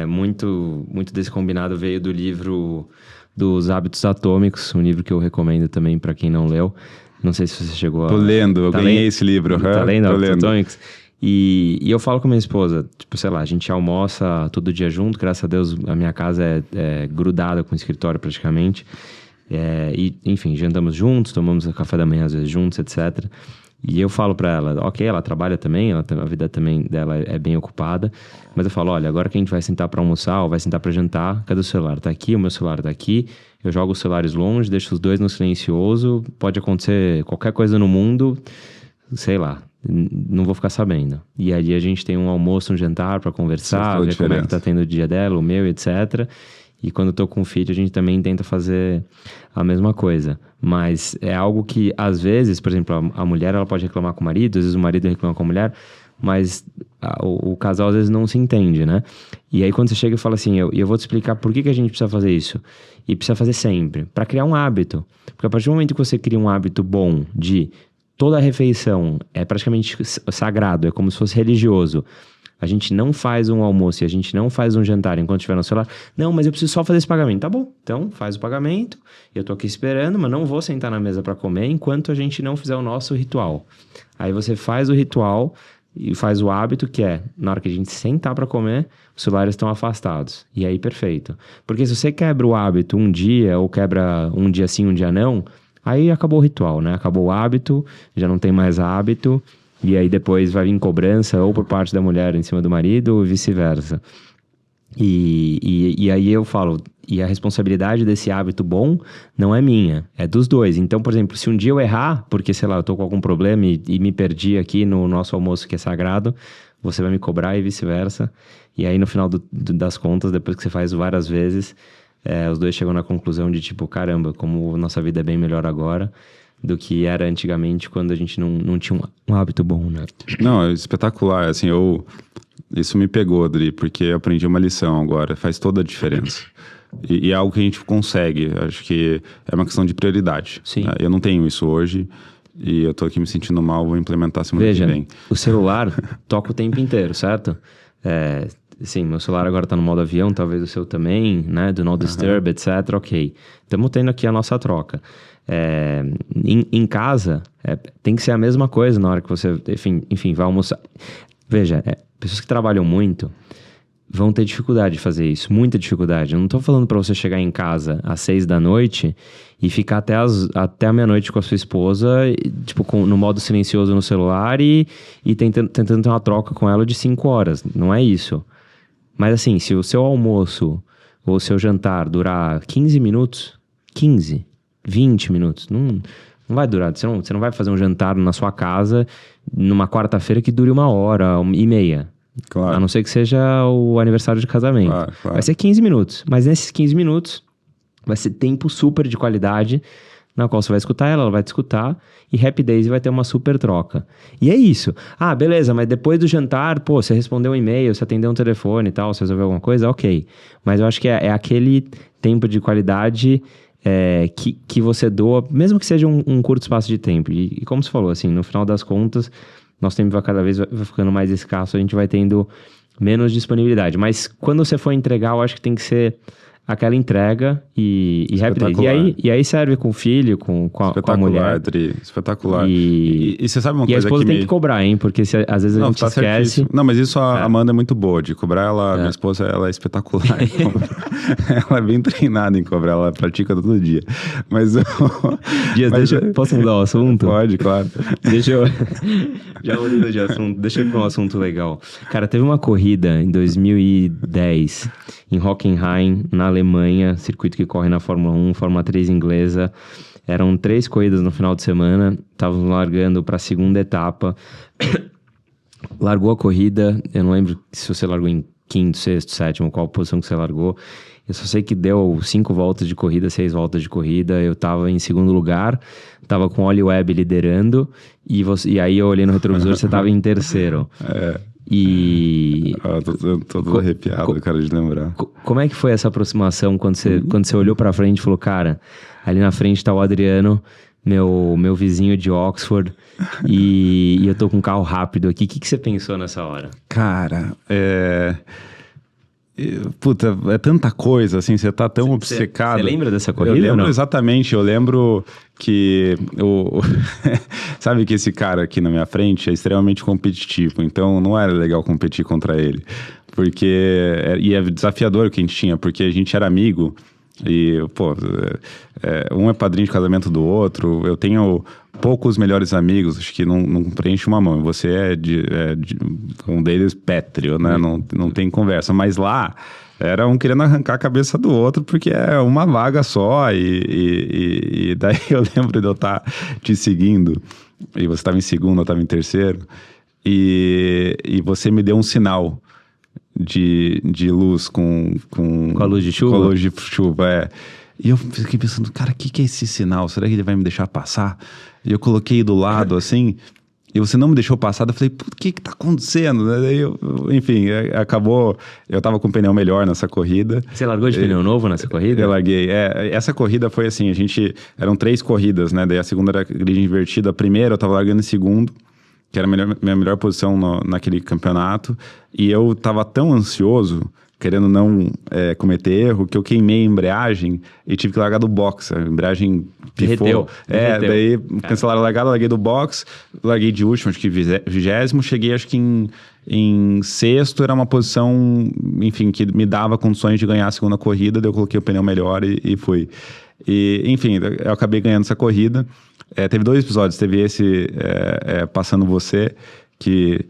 muito desse combinado veio do livro dos Hábitos Atômicos, um livro que eu recomendo também para quem não leu. Não sei se você chegou a... Tô lendo, eu ganhei esse livro. Tá lendo Hábitos Atômicos? E eu falo com minha esposa, tipo, sei lá, a gente almoça todo dia junto, graças a Deus a minha casa é grudada com o escritório praticamente. E, enfim, jantamos juntos, tomamos café da manhã às vezes juntos, etc. E eu falo pra ela, ok, ela trabalha também, a vida também dela é bem ocupada, mas eu falo, olha, agora que a gente vai sentar pra almoçar ou vai sentar pra jantar, cadê o celular? Tá aqui, o meu celular tá aqui, eu jogo os celulares longe, deixo os dois no silencioso, pode acontecer qualquer coisa no mundo, sei lá, não vou ficar sabendo. E ali a gente tem um almoço, um jantar pra conversar, ver como é que tá tendo o dia dela, o meu, etc. E quando eu tô com o filho, a gente também tenta fazer a mesma coisa. Mas é algo que, às vezes, por exemplo, a mulher ela pode reclamar com o marido, às vezes o marido reclama com a mulher, mas o casal às vezes não se entende, né? E aí quando você chega e fala assim, eu vou te explicar por que a gente precisa fazer isso. E precisa fazer sempre, para criar um hábito. Porque a partir do momento que você cria um hábito bom de toda a refeição é praticamente sagrado, é como se fosse religioso. A gente não faz um almoço e a gente não faz um jantar enquanto estiver no celular. Não, mas eu preciso só fazer esse pagamento. Tá bom, então faz o pagamento. Eu tô aqui esperando, mas não vou sentar na mesa para comer enquanto a gente não fizer o nosso ritual. Aí você faz o ritual e faz o hábito que é, na hora que a gente sentar para comer, os celulares estão afastados. E aí, perfeito. Porque se você quebra o hábito um dia ou quebra um dia sim, um dia não, aí acabou o ritual, né? Acabou o hábito, já não tem mais hábito. E aí depois vai vir cobrança ou por parte da mulher em cima do marido ou vice-versa. E aí eu falo, e a responsabilidade desse hábito bom não é minha, é dos dois. Então, por exemplo, se um dia eu errar, porque, sei lá, eu tô com algum problema e me perdi aqui no nosso almoço que é sagrado, você vai me cobrar e vice-versa. E aí no final das contas, depois que você faz várias vezes, os dois chegam na conclusão de tipo, caramba, como nossa vida é bem melhor agora do que era antigamente, quando a gente não tinha um hábito bom, né? Não, é espetacular, assim, isso me pegou, Adri, porque eu aprendi uma lição agora, faz toda a diferença. E é algo que a gente consegue, acho que é uma questão de prioridade. Sim. Né? Eu não tenho isso hoje, e eu tô aqui me sentindo mal, vou implementar semana que vem. O celular toca o tempo inteiro, certo? Sim, meu celular agora tá no modo avião, talvez o seu também, né? Do Not Disturb, etc. Ok. Estamos tendo aqui a nossa troca. Em casa, tem que ser a mesma coisa na hora que você, enfim, vai almoçar. Veja, pessoas que trabalham muito vão ter dificuldade de fazer isso, muita dificuldade. Eu não tô falando pra você chegar em casa às 6 da noite e ficar até a meia-noite com a sua esposa, tipo, no modo silencioso no celular e tentando ter uma troca com ela de 5 horas. Não é isso. Mas assim, se o seu almoço ou o seu jantar durar 15 minutos, 15, 20 minutos, não vai durar. Você não vai fazer um jantar na sua casa numa quarta-feira que dure 1h30. Claro. A não ser que seja o aniversário de casamento. Claro. Vai ser 15 minutos. Mas nesses 15 minutos vai ser tempo super de qualidade na qual você vai escutar ela vai te escutar e Happy Days vai ter uma super troca. E é isso. Ah, beleza, mas depois do jantar, pô, você respondeu um e-mail, você atendeu um telefone e tal, você resolveu alguma coisa, ok. Mas eu acho que é aquele tempo de qualidade que você doa, mesmo que seja um curto espaço de tempo. E como você falou, assim, no final das contas, nosso tempo vai cada vez vai ficando mais escasso, a gente vai tendo menos disponibilidade. Mas quando você for entregar, eu acho que tem que ser aquela entrega e rápida. E aí serve com o filho, com a mulher. Dri, espetacular. E você sabe uma coisa que... E a esposa tem que cobrar, hein? Porque às vezes a gente esquece... Certíssimo. Não, mas isso a Amanda é muito boa de cobrar. Minha esposa, ela é espetacular. Ela é bem treinada em cobrar. Ela pratica todo dia. Mas... Posso mudar o assunto? Pode, claro. Deixa eu... Já mudei de assunto. Deixa eu ir para um assunto legal. Cara, teve uma corrida em 2010 em Hockenheim, na Alemanha, circuito que corre na Fórmula 1, Fórmula 3 inglesa. Eram 3 corridas no final de semana, estavam largando para a segunda etapa. Largou a corrida, eu não lembro se você largou em quinto, sexto, sétimo, qual posição que você largou. Eu só sei que deu 5 voltas de corrida, 6 voltas de corrida. Eu tava em segundo lugar, tava com o Oli Webb liderando, e aí eu olhei no retrovisor, você tava em terceiro. E... tô todo arrepiado, cara, de lembrar. Como é que foi essa aproximação quando você olhou pra frente e falou, cara, ali na frente tá o Adriano, meu vizinho de Oxford, e eu tô com um carro rápido aqui. O que você pensou nessa hora? Cara, Puta, é tanta coisa, assim, você tá tão obcecado. Você lembra dessa corrida? Eu lembro exatamente, eu lembro que sabe que esse cara aqui na minha frente é extremamente competitivo, então não era legal competir contra ele, porque é desafiador o que a gente tinha, porque a gente era amigo e, pô, um é padrinho de casamento do outro, eu tenho poucos melhores amigos, acho que não preenche uma mão, você um deles pétreo, né, não tem conversa, mas lá era um querendo arrancar a cabeça do outro, porque é uma vaga só, e daí eu lembro de eu estar te seguindo, e você estava em segundo, eu estava em terceiro, e você me deu um sinal de luz com a luz de chuva? Com a luz de chuva, E eu fiquei pensando, cara, o que é esse sinal? Será que ele vai me deixar passar? E eu coloquei do lado, assim, e você não me deixou passar. Eu falei, o que tá acontecendo? Enfim, acabou... Eu tava com o pneu melhor nessa corrida. Você largou de pneu novo nessa corrida? Eu larguei. Essa corrida foi assim, eram 3 corridas, né? Daí a segunda era grid invertida. A primeira eu tava largando em segundo, que era minha melhor posição naquele campeonato. E eu tava tão ansioso, querendo não cometer erro, que eu queimei a embreagem e tive que largar do box. A embreagem pifou. Derreteu. Daí cancelaram a largada, larguei do box, larguei de último, acho que 20º, cheguei acho que em sexto, era uma posição, enfim, que me dava condições de ganhar a segunda corrida, daí eu coloquei o pneu melhor e fui. E, enfim, eu acabei ganhando essa corrida. Teve 2 episódios, teve esse passando você, que,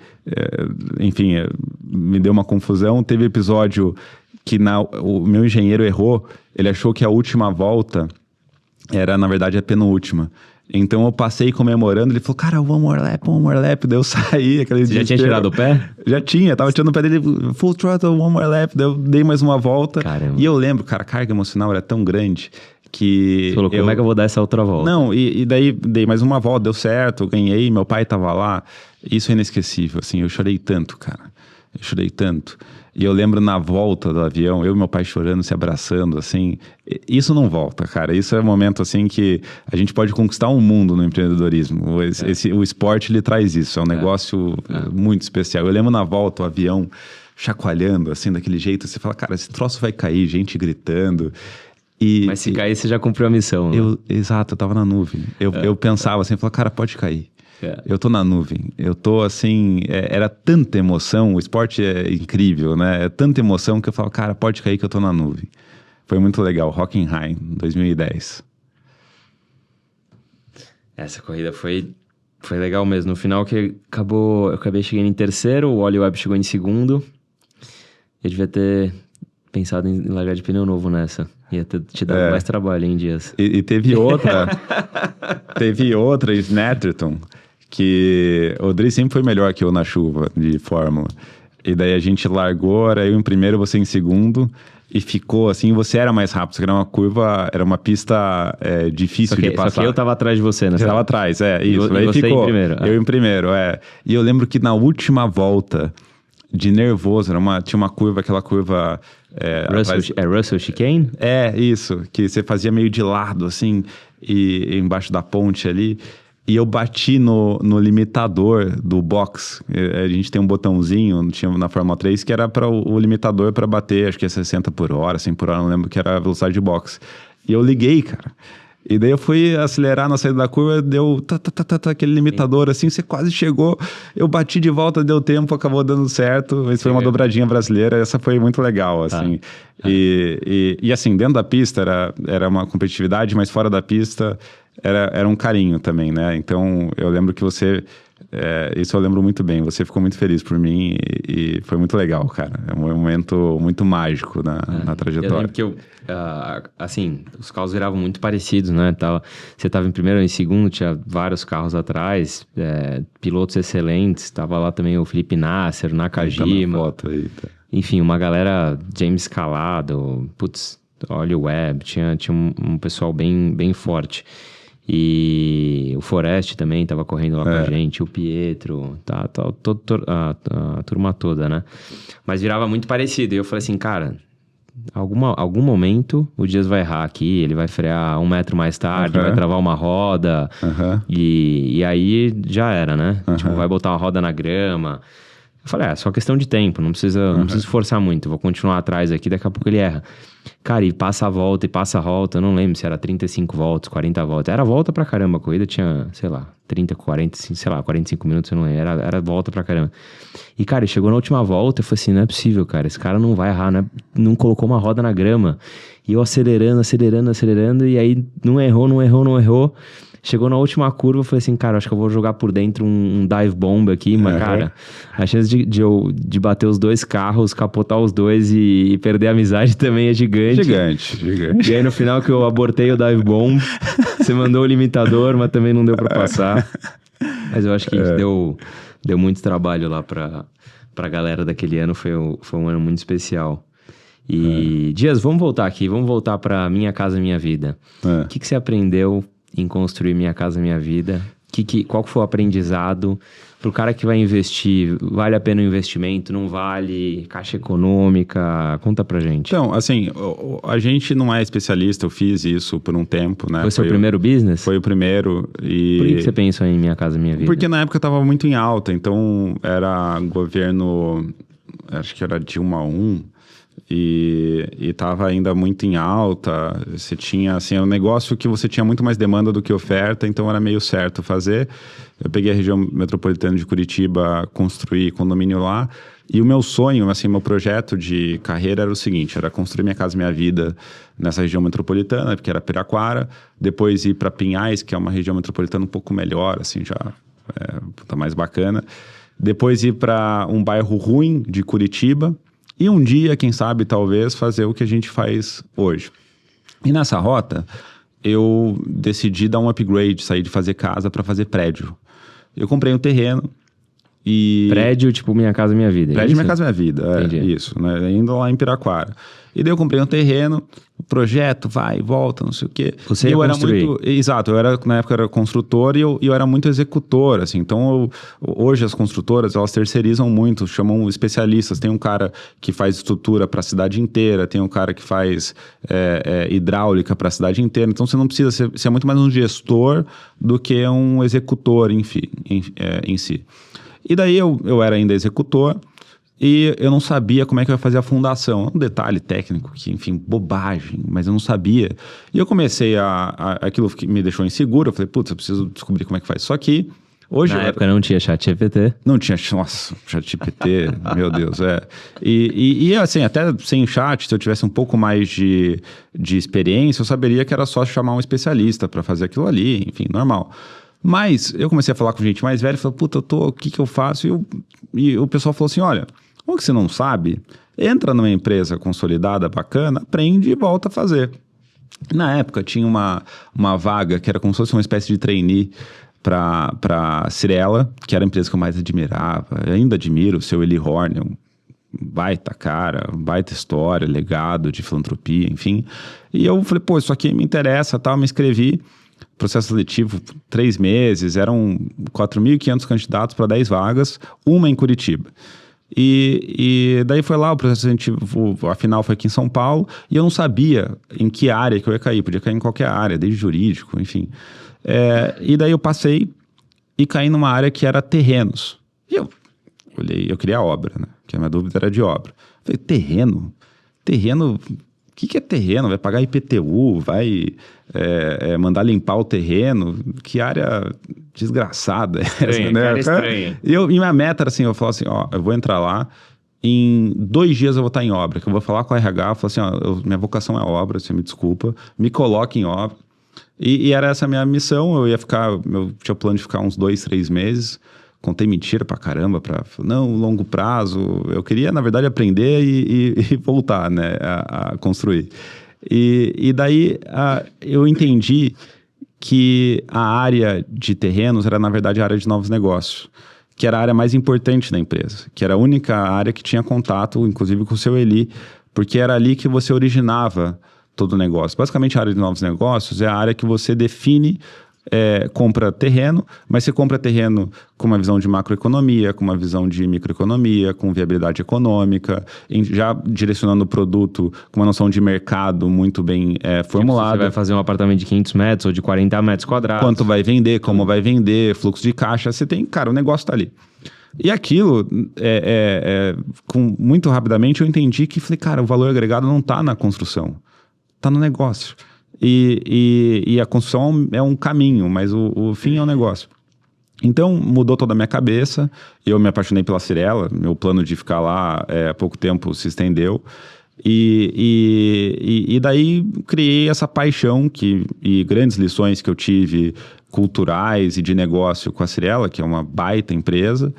enfim, me deu uma confusão. Teve episódio que o meu engenheiro errou, ele achou que a última volta era, na verdade, a penúltima. Então eu passei comemorando, ele falou, cara, one more lap, daí eu saí. Você já tinha tirado o pé? Já tinha, tava tirando o pé dele, full throttle, one more lap, daí eu dei mais uma volta. Caramba. E eu lembro, cara, a carga emocional era tão grande que... Você falou, como é que eu vou dar essa outra volta? Não, e daí dei mais uma volta, deu certo, eu ganhei, meu pai tava lá. Isso é inesquecível, assim, eu chorei tanto, cara. Eu chorei tanto. E eu lembro na volta do avião, eu e meu pai chorando, se abraçando, assim. Isso não volta, cara. Isso é um momento, assim, que a gente pode conquistar um mundo no empreendedorismo. O esporte, ele traz isso. É um negócio muito especial. Eu lembro na volta, o avião chacoalhando, assim, daquele jeito. Você fala, cara, esse troço vai cair, gente gritando. Mas se cair, você já cumpriu a missão, né? Exato, eu tava na nuvem. Eu pensava assim, falava, cara, pode cair. Eu tô na nuvem, eu tô assim, era tanta emoção, o esporte é incrível, né? É tanta emoção que eu falo, cara, pode cair que eu tô na nuvem. Foi muito legal, Hockenheim, 2010. Essa corrida foi legal mesmo. No final eu acabei chegando em terceiro, o Oli Webb chegou em segundo. Eu devia ter pensado em largar de pneu novo nessa. Ia ter te dado mais trabalho em dias. E teve outra, em Snetterton, que o Dri sempre foi melhor que eu na chuva de Fórmula. E daí a gente largou, era eu em primeiro, você em segundo, e ficou assim, você era mais rápido, era uma curva, era uma pista difícil de passar. Só que eu tava atrás de você, né? Você tava atrás, isso. E você ficou, em primeiro. Eu em primeiro, E eu lembro que na última volta, de nervoso, tinha uma curva, aquela curva... Russell Chicane? Isso, que você fazia meio de lado, assim, e embaixo da ponte ali. E eu bati no limitador do box. A gente tem um botãozinho, tinha na Fórmula 3, que era para o limitador para bater, acho que é 60 por hora, 100 por hora, não lembro, que era a velocidade de box. E eu liguei, cara. E daí eu fui acelerar na saída da curva, deu aquele limitador assim, você quase chegou, eu bati de volta, deu tempo, acabou dando certo. Isso foi uma dobradinha brasileira, essa foi muito legal, assim. E assim, dentro da pista era uma competitividade, mas fora da pista era um carinho também, né? Então eu lembro que você... isso eu lembro muito bem, você ficou muito feliz por mim e foi muito legal, cara. É um momento muito mágico na trajetória. Eu lembro que assim, os carros viravam muito parecidos, né? Você tava em primeiro ou em segundo, tinha vários carros atrás, pilotos excelentes, tava lá também o Felipe Nasser, o Nakajima. Foto aí, tá. Enfim, uma galera, James Calado, Ollie Webb, tinha um pessoal bem forte. E o Forest também estava correndo lá com a gente, o Pietro, a turma toda, né? Mas virava muito parecido. E eu falei assim, cara, algum momento o Dias vai errar aqui, ele vai frear 1 metro mais tarde, vai travar uma roda, e aí já era, né? Tipo, vai botar uma roda na grama. Eu falei, só questão de tempo, não precisa forçar muito, vou continuar atrás aqui, daqui a pouco ele erra. Cara, e passa a volta, eu não lembro se era 35 voltas, 40 voltas. Era volta pra caramba, a corrida tinha, sei lá, 30, 40, sei lá, 45 minutos, eu não lembro, era volta pra caramba. E, cara, ele chegou na última volta, eu falei assim, não é possível, cara, esse cara não vai errar, não colocou uma roda na grama. E eu acelerando, e aí não errou. Chegou na última curva, eu falei assim, cara, acho que eu vou jogar por dentro um dive bomb aqui, mas, cara, a chance de bater os dois carros, capotar os dois e perder a amizade também é gigante. Gigante. E aí, no final que eu abortei o dive bomb, você mandou o limitador, mas também não deu pra passar. Mas eu acho que deu muito trabalho lá pra galera daquele ano, foi um ano muito especial. E, Dias, vamos voltar pra Minha Casa Minha Vida. O que você aprendeu em construir Minha Casa Minha Vida? Qual foi o aprendizado? Pro cara que vai investir, vale a pena o investimento? Não vale? Caixa econômica? Conta pra gente. Então, assim, a gente não é especialista, eu fiz isso por um tempo, né? Foi seu primeiro business? Foi o primeiro. Por que você pensou em Minha Casa Minha Vida? Porque na época tava muito em alta, então era governo, acho que era Dilma 1, e tava ainda muito em alta. Você tinha, assim, um negócio que você tinha muito mais demanda do que oferta, então era meio certo fazer. Eu peguei a região metropolitana de Curitiba, construí condomínio lá, e o meu sonho, assim, meu projeto de carreira era o seguinte, era construir Minha Casa Minha Vida nessa região metropolitana, porque era Piraquara, depois ir para Pinhais, que é uma região metropolitana um pouco melhor, assim, já tá mais bacana. Depois ir para um bairro ruim de Curitiba, e um dia, quem sabe, talvez, fazer o que a gente faz hoje. E nessa rota, eu decidi dar um upgrade, sair de fazer casa para fazer prédio. Eu comprei um terreno e... Prédio, tipo Minha Casa Minha Vida. Prédio Minha Casa Minha Vida, isso, né? Indo lá em Piraquara. E daí eu comprei um terreno, projeto, vai, volta, não sei o quê. Você ia construir. Exato, na época eu era construtor e eu era muito executor, assim. Então, hoje as construtoras, elas terceirizam muito, chamam especialistas. Tem um cara que faz estrutura para a cidade inteira, tem um cara que faz hidráulica para a cidade inteira. Então, você não precisa ser muito mais um gestor do que um executor, enfim, em si. E daí eu era ainda executor, e eu não sabia como é que eu ia fazer a fundação. Um detalhe técnico que, enfim, bobagem, mas eu não sabia. E eu comecei aquilo que me deixou inseguro. Eu falei, putz, eu preciso descobrir como é que faz. Só que hoje... Na época não tinha ChatGPT. Não tinha, nossa, ChatGPT, meu Deus, E assim, até sem chat, se eu tivesse um pouco mais de experiência, eu saberia que era só chamar um especialista para fazer aquilo ali, enfim, normal. Mas eu comecei a falar com gente mais velha e falei, puta, o que eu faço? E o pessoal falou assim, olha, como que você não sabe? Entra numa empresa consolidada, bacana, aprende e volta a fazer. Na época tinha uma vaga que era como se fosse uma espécie de trainee para Cirela, que era a empresa que eu mais admirava. Eu ainda admiro o seu Eli Horner, um baita cara, baita história, legado de filantropia, enfim. E eu falei, pô, isso aqui me interessa, tal, me inscrevi. Processo seletivo, 3 meses, eram 4.500 candidatos para 10 vagas, uma em Curitiba. E daí foi lá, o processo seletivo, a final foi aqui em São Paulo, e eu não sabia em que área que eu ia cair, podia cair em qualquer área, desde jurídico, enfim. E daí eu passei, e caí numa área que era terrenos. E eu olhei, eu queria obra, né? Porque a minha dúvida era de obra. Falei, terreno? Terreno, o que é terreno? Vai pagar IPTU? Vai mandar limpar o terreno? Que área desgraçada é essa, né? Que área estranha. E minha meta era assim, eu falo assim, ó, eu vou entrar lá, em 2 dias eu vou estar em obra, que eu vou falar com a RH, eu falo assim, ó, minha vocação é obra, você me desculpa, me coloque em obra. E era essa a minha missão, eu tinha o plano de ficar uns 2, 3 meses, contei mentira pra caramba, não, longo prazo, eu queria, na verdade, aprender e voltar, né, a construir. E daí eu entendi que a área de terrenos era, na verdade, a área de novos negócios, que era a área mais importante da empresa, que era a única área que tinha contato, inclusive com o seu Eli, porque era ali que você originava todo o negócio. Basicamente, a área de novos negócios é a área que você define, compra terreno, mas você compra terreno com uma visão de macroeconomia, com uma visão de microeconomia, com viabilidade econômica, já direcionando o produto com uma noção de mercado muito bem formulada. Você vai fazer um apartamento de 500 metros ou de 40 metros quadrados. Quanto vai vender, como vai vender, fluxo de caixa, você tem, cara, o negócio está ali. E aquilo, muito rapidamente, eu entendi que, falei, cara, o valor agregado não está na construção, está no negócio. E a construção é um caminho, mas o fim é um negócio. Então, mudou toda a minha cabeça, eu me apaixonei pela Cyrela, meu plano de ficar lá há pouco tempo se estendeu, e daí criei essa paixão e grandes lições que eu tive culturais e de negócio com a Cyrela, que é uma baita empresa,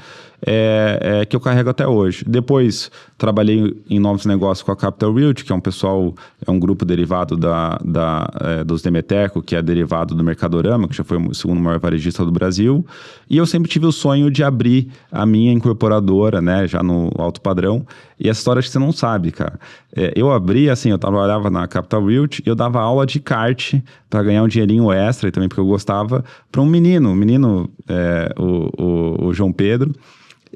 que eu carrego até hoje. Depois, trabalhei em novos negócios com a Capital Realty, que é um grupo derivado dos Demeterco, que é derivado do Mercadorama, que já foi o segundo maior varejista do Brasil. E eu sempre tive o sonho de abrir a minha incorporadora, né, já no alto padrão. E essa história acho que você não sabe, cara. Eu abri, assim, eu trabalhava na Capital Realty e eu dava aula de kart para ganhar um dinheirinho extra e também porque eu gostava, para um menino, o João Pedro.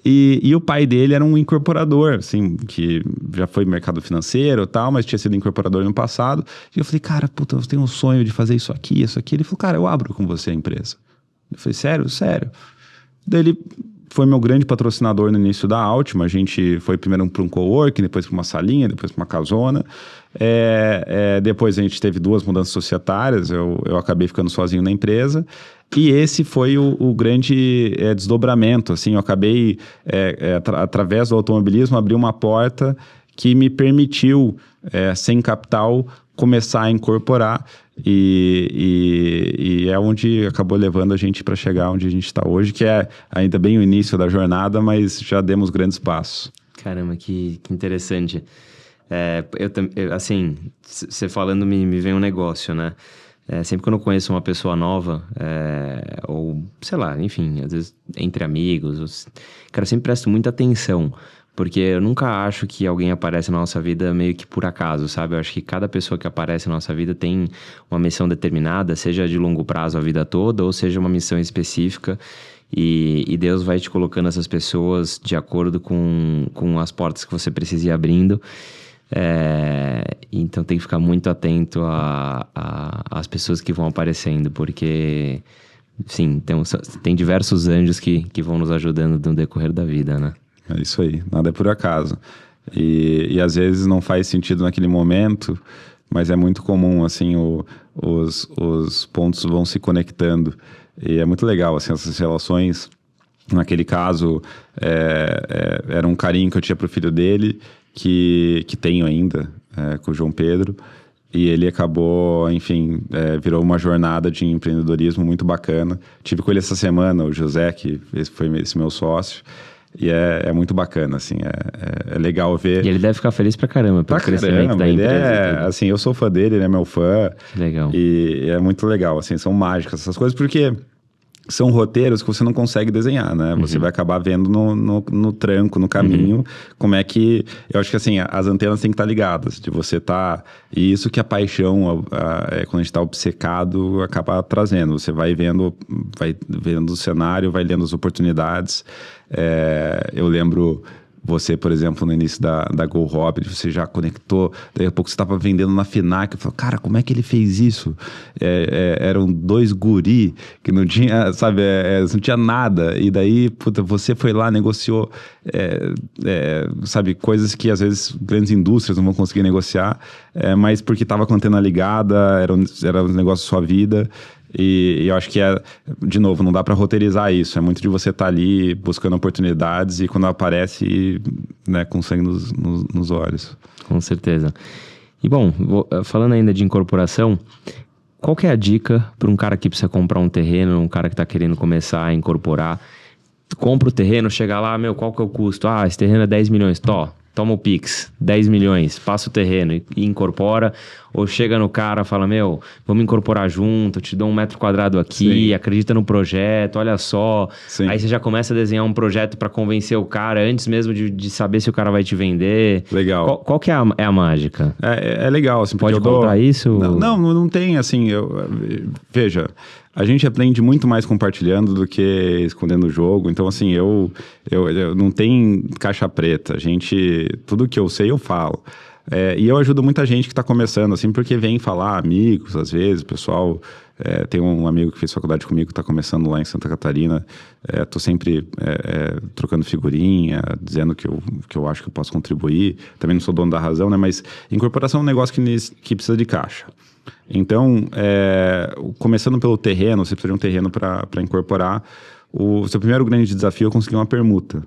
E o pai dele era um incorporador, assim, que já foi mercado financeiro e tal, mas tinha sido incorporador no passado. E eu falei, cara, puta, eu tenho um sonho de fazer isso aqui, isso aqui. Ele falou, cara, eu abro com você a empresa. Eu falei, sério? Sério. Daí ele foi meu grande patrocinador no início da Altima. A gente foi primeiro para um coworking, depois para uma salinha, depois para uma casona. Depois a gente teve 2 mudanças societárias, eu acabei ficando sozinho na empresa. E esse foi o grande desdobramento, assim, eu acabei, através do automobilismo, abrir uma porta que me permitiu, sem capital, começar a incorporar e é onde acabou levando a gente para chegar onde a gente está hoje, que é ainda bem o início da jornada, mas já demos grandes passos. Caramba, que interessante. Assim, você falando me vem um negócio, né? Sempre quando eu conheço uma pessoa nova, ou sei lá, enfim, às vezes entre amigos, cara, eu sempre presto muita atenção, porque eu nunca acho que alguém aparece na nossa vida meio que por acaso, sabe? Eu acho que cada pessoa que aparece na nossa vida tem uma missão determinada, seja de longo prazo a vida toda, ou seja uma missão específica, e Deus vai te colocando essas pessoas de acordo com as portas que você precisa ir abrindo. Então tem que ficar muito atento às pessoas que vão aparecendo, porque sim, tem diversos anjos que vão nos ajudando no decorrer da vida, né? É isso aí, nada é por acaso. E às vezes não faz sentido naquele momento, mas é muito comum, assim, os pontos vão se conectando. E é muito legal, assim, essas relações. Naquele caso, era um carinho que eu tinha pro filho dele, que tenho ainda, com o João Pedro. E ele acabou, enfim, virou uma jornada de empreendedorismo muito bacana. Tive com ele essa semana, o José, que foi esse meu sócio. E é muito bacana, assim, é legal ver. E ele deve ficar feliz pra caramba pelo crescimento da empresa. Assim, eu sou fã dele, ele é meu fã. Legal. E é muito legal, assim, são mágicas essas coisas, porque são roteiros que você não consegue desenhar, né? Você vai acabar vendo no tranco, no caminho, como é que... Eu acho que, assim, as antenas têm que estar ligadas, de você estar... E isso que a paixão, quando a gente está obcecado, acaba trazendo. Você vai vendo o cenário, vai lendo as oportunidades. Eu lembro você, por exemplo, no início da Go Hobby, você já conectou, daí a pouco você estava vendendo na FINAC, eu falei, cara, como é que ele fez isso? Eram 2 guri que não tinha, sabe, não tinha nada, e daí, puta, você foi lá, negociou, sabe, coisas que às vezes grandes indústrias não vão conseguir negociar, mas porque estava com a antena ligada, era um negócio sua vida. E eu acho que de novo, não dá para roteirizar isso. É muito de você estar ali buscando oportunidades e quando aparece, né, com sangue nos olhos. Com certeza. E bom, falando ainda de incorporação, qual que é a dica para um cara que precisa comprar um terreno, um cara que está querendo começar a incorporar? Compra o terreno, chega lá, qual que é o custo? Esse terreno é 10 milhões, toma o Pix, 10 milhões, passa o terreno e incorpora, ou chega no cara e fala, vamos incorporar junto, eu te dou 1 metro quadrado aqui, sim, acredita no projeto, olha só. Sim. Aí você já começa a desenhar um projeto para convencer o cara, antes mesmo de saber se o cara vai te vender. Legal. Qual que é a mágica? É legal. Assim, pode contar isso? Não tem, assim, veja... A gente aprende muito mais compartilhando do que escondendo o jogo. Então, assim, eu não tem caixa preta. Tudo que eu sei, eu falo. E eu ajudo muita gente que está começando, assim, porque vem falar, amigos, às vezes, pessoal... tem um amigo que fez faculdade comigo, que está começando lá em Santa Catarina. Estou sempre trocando figurinha, dizendo que eu acho que eu posso contribuir. Também não sou dono da razão, né? Mas incorporação é um negócio que precisa de caixa. Então, começando pelo terreno, você precisa de um terreno para incorporar. O seu primeiro grande desafio é conseguir uma permuta,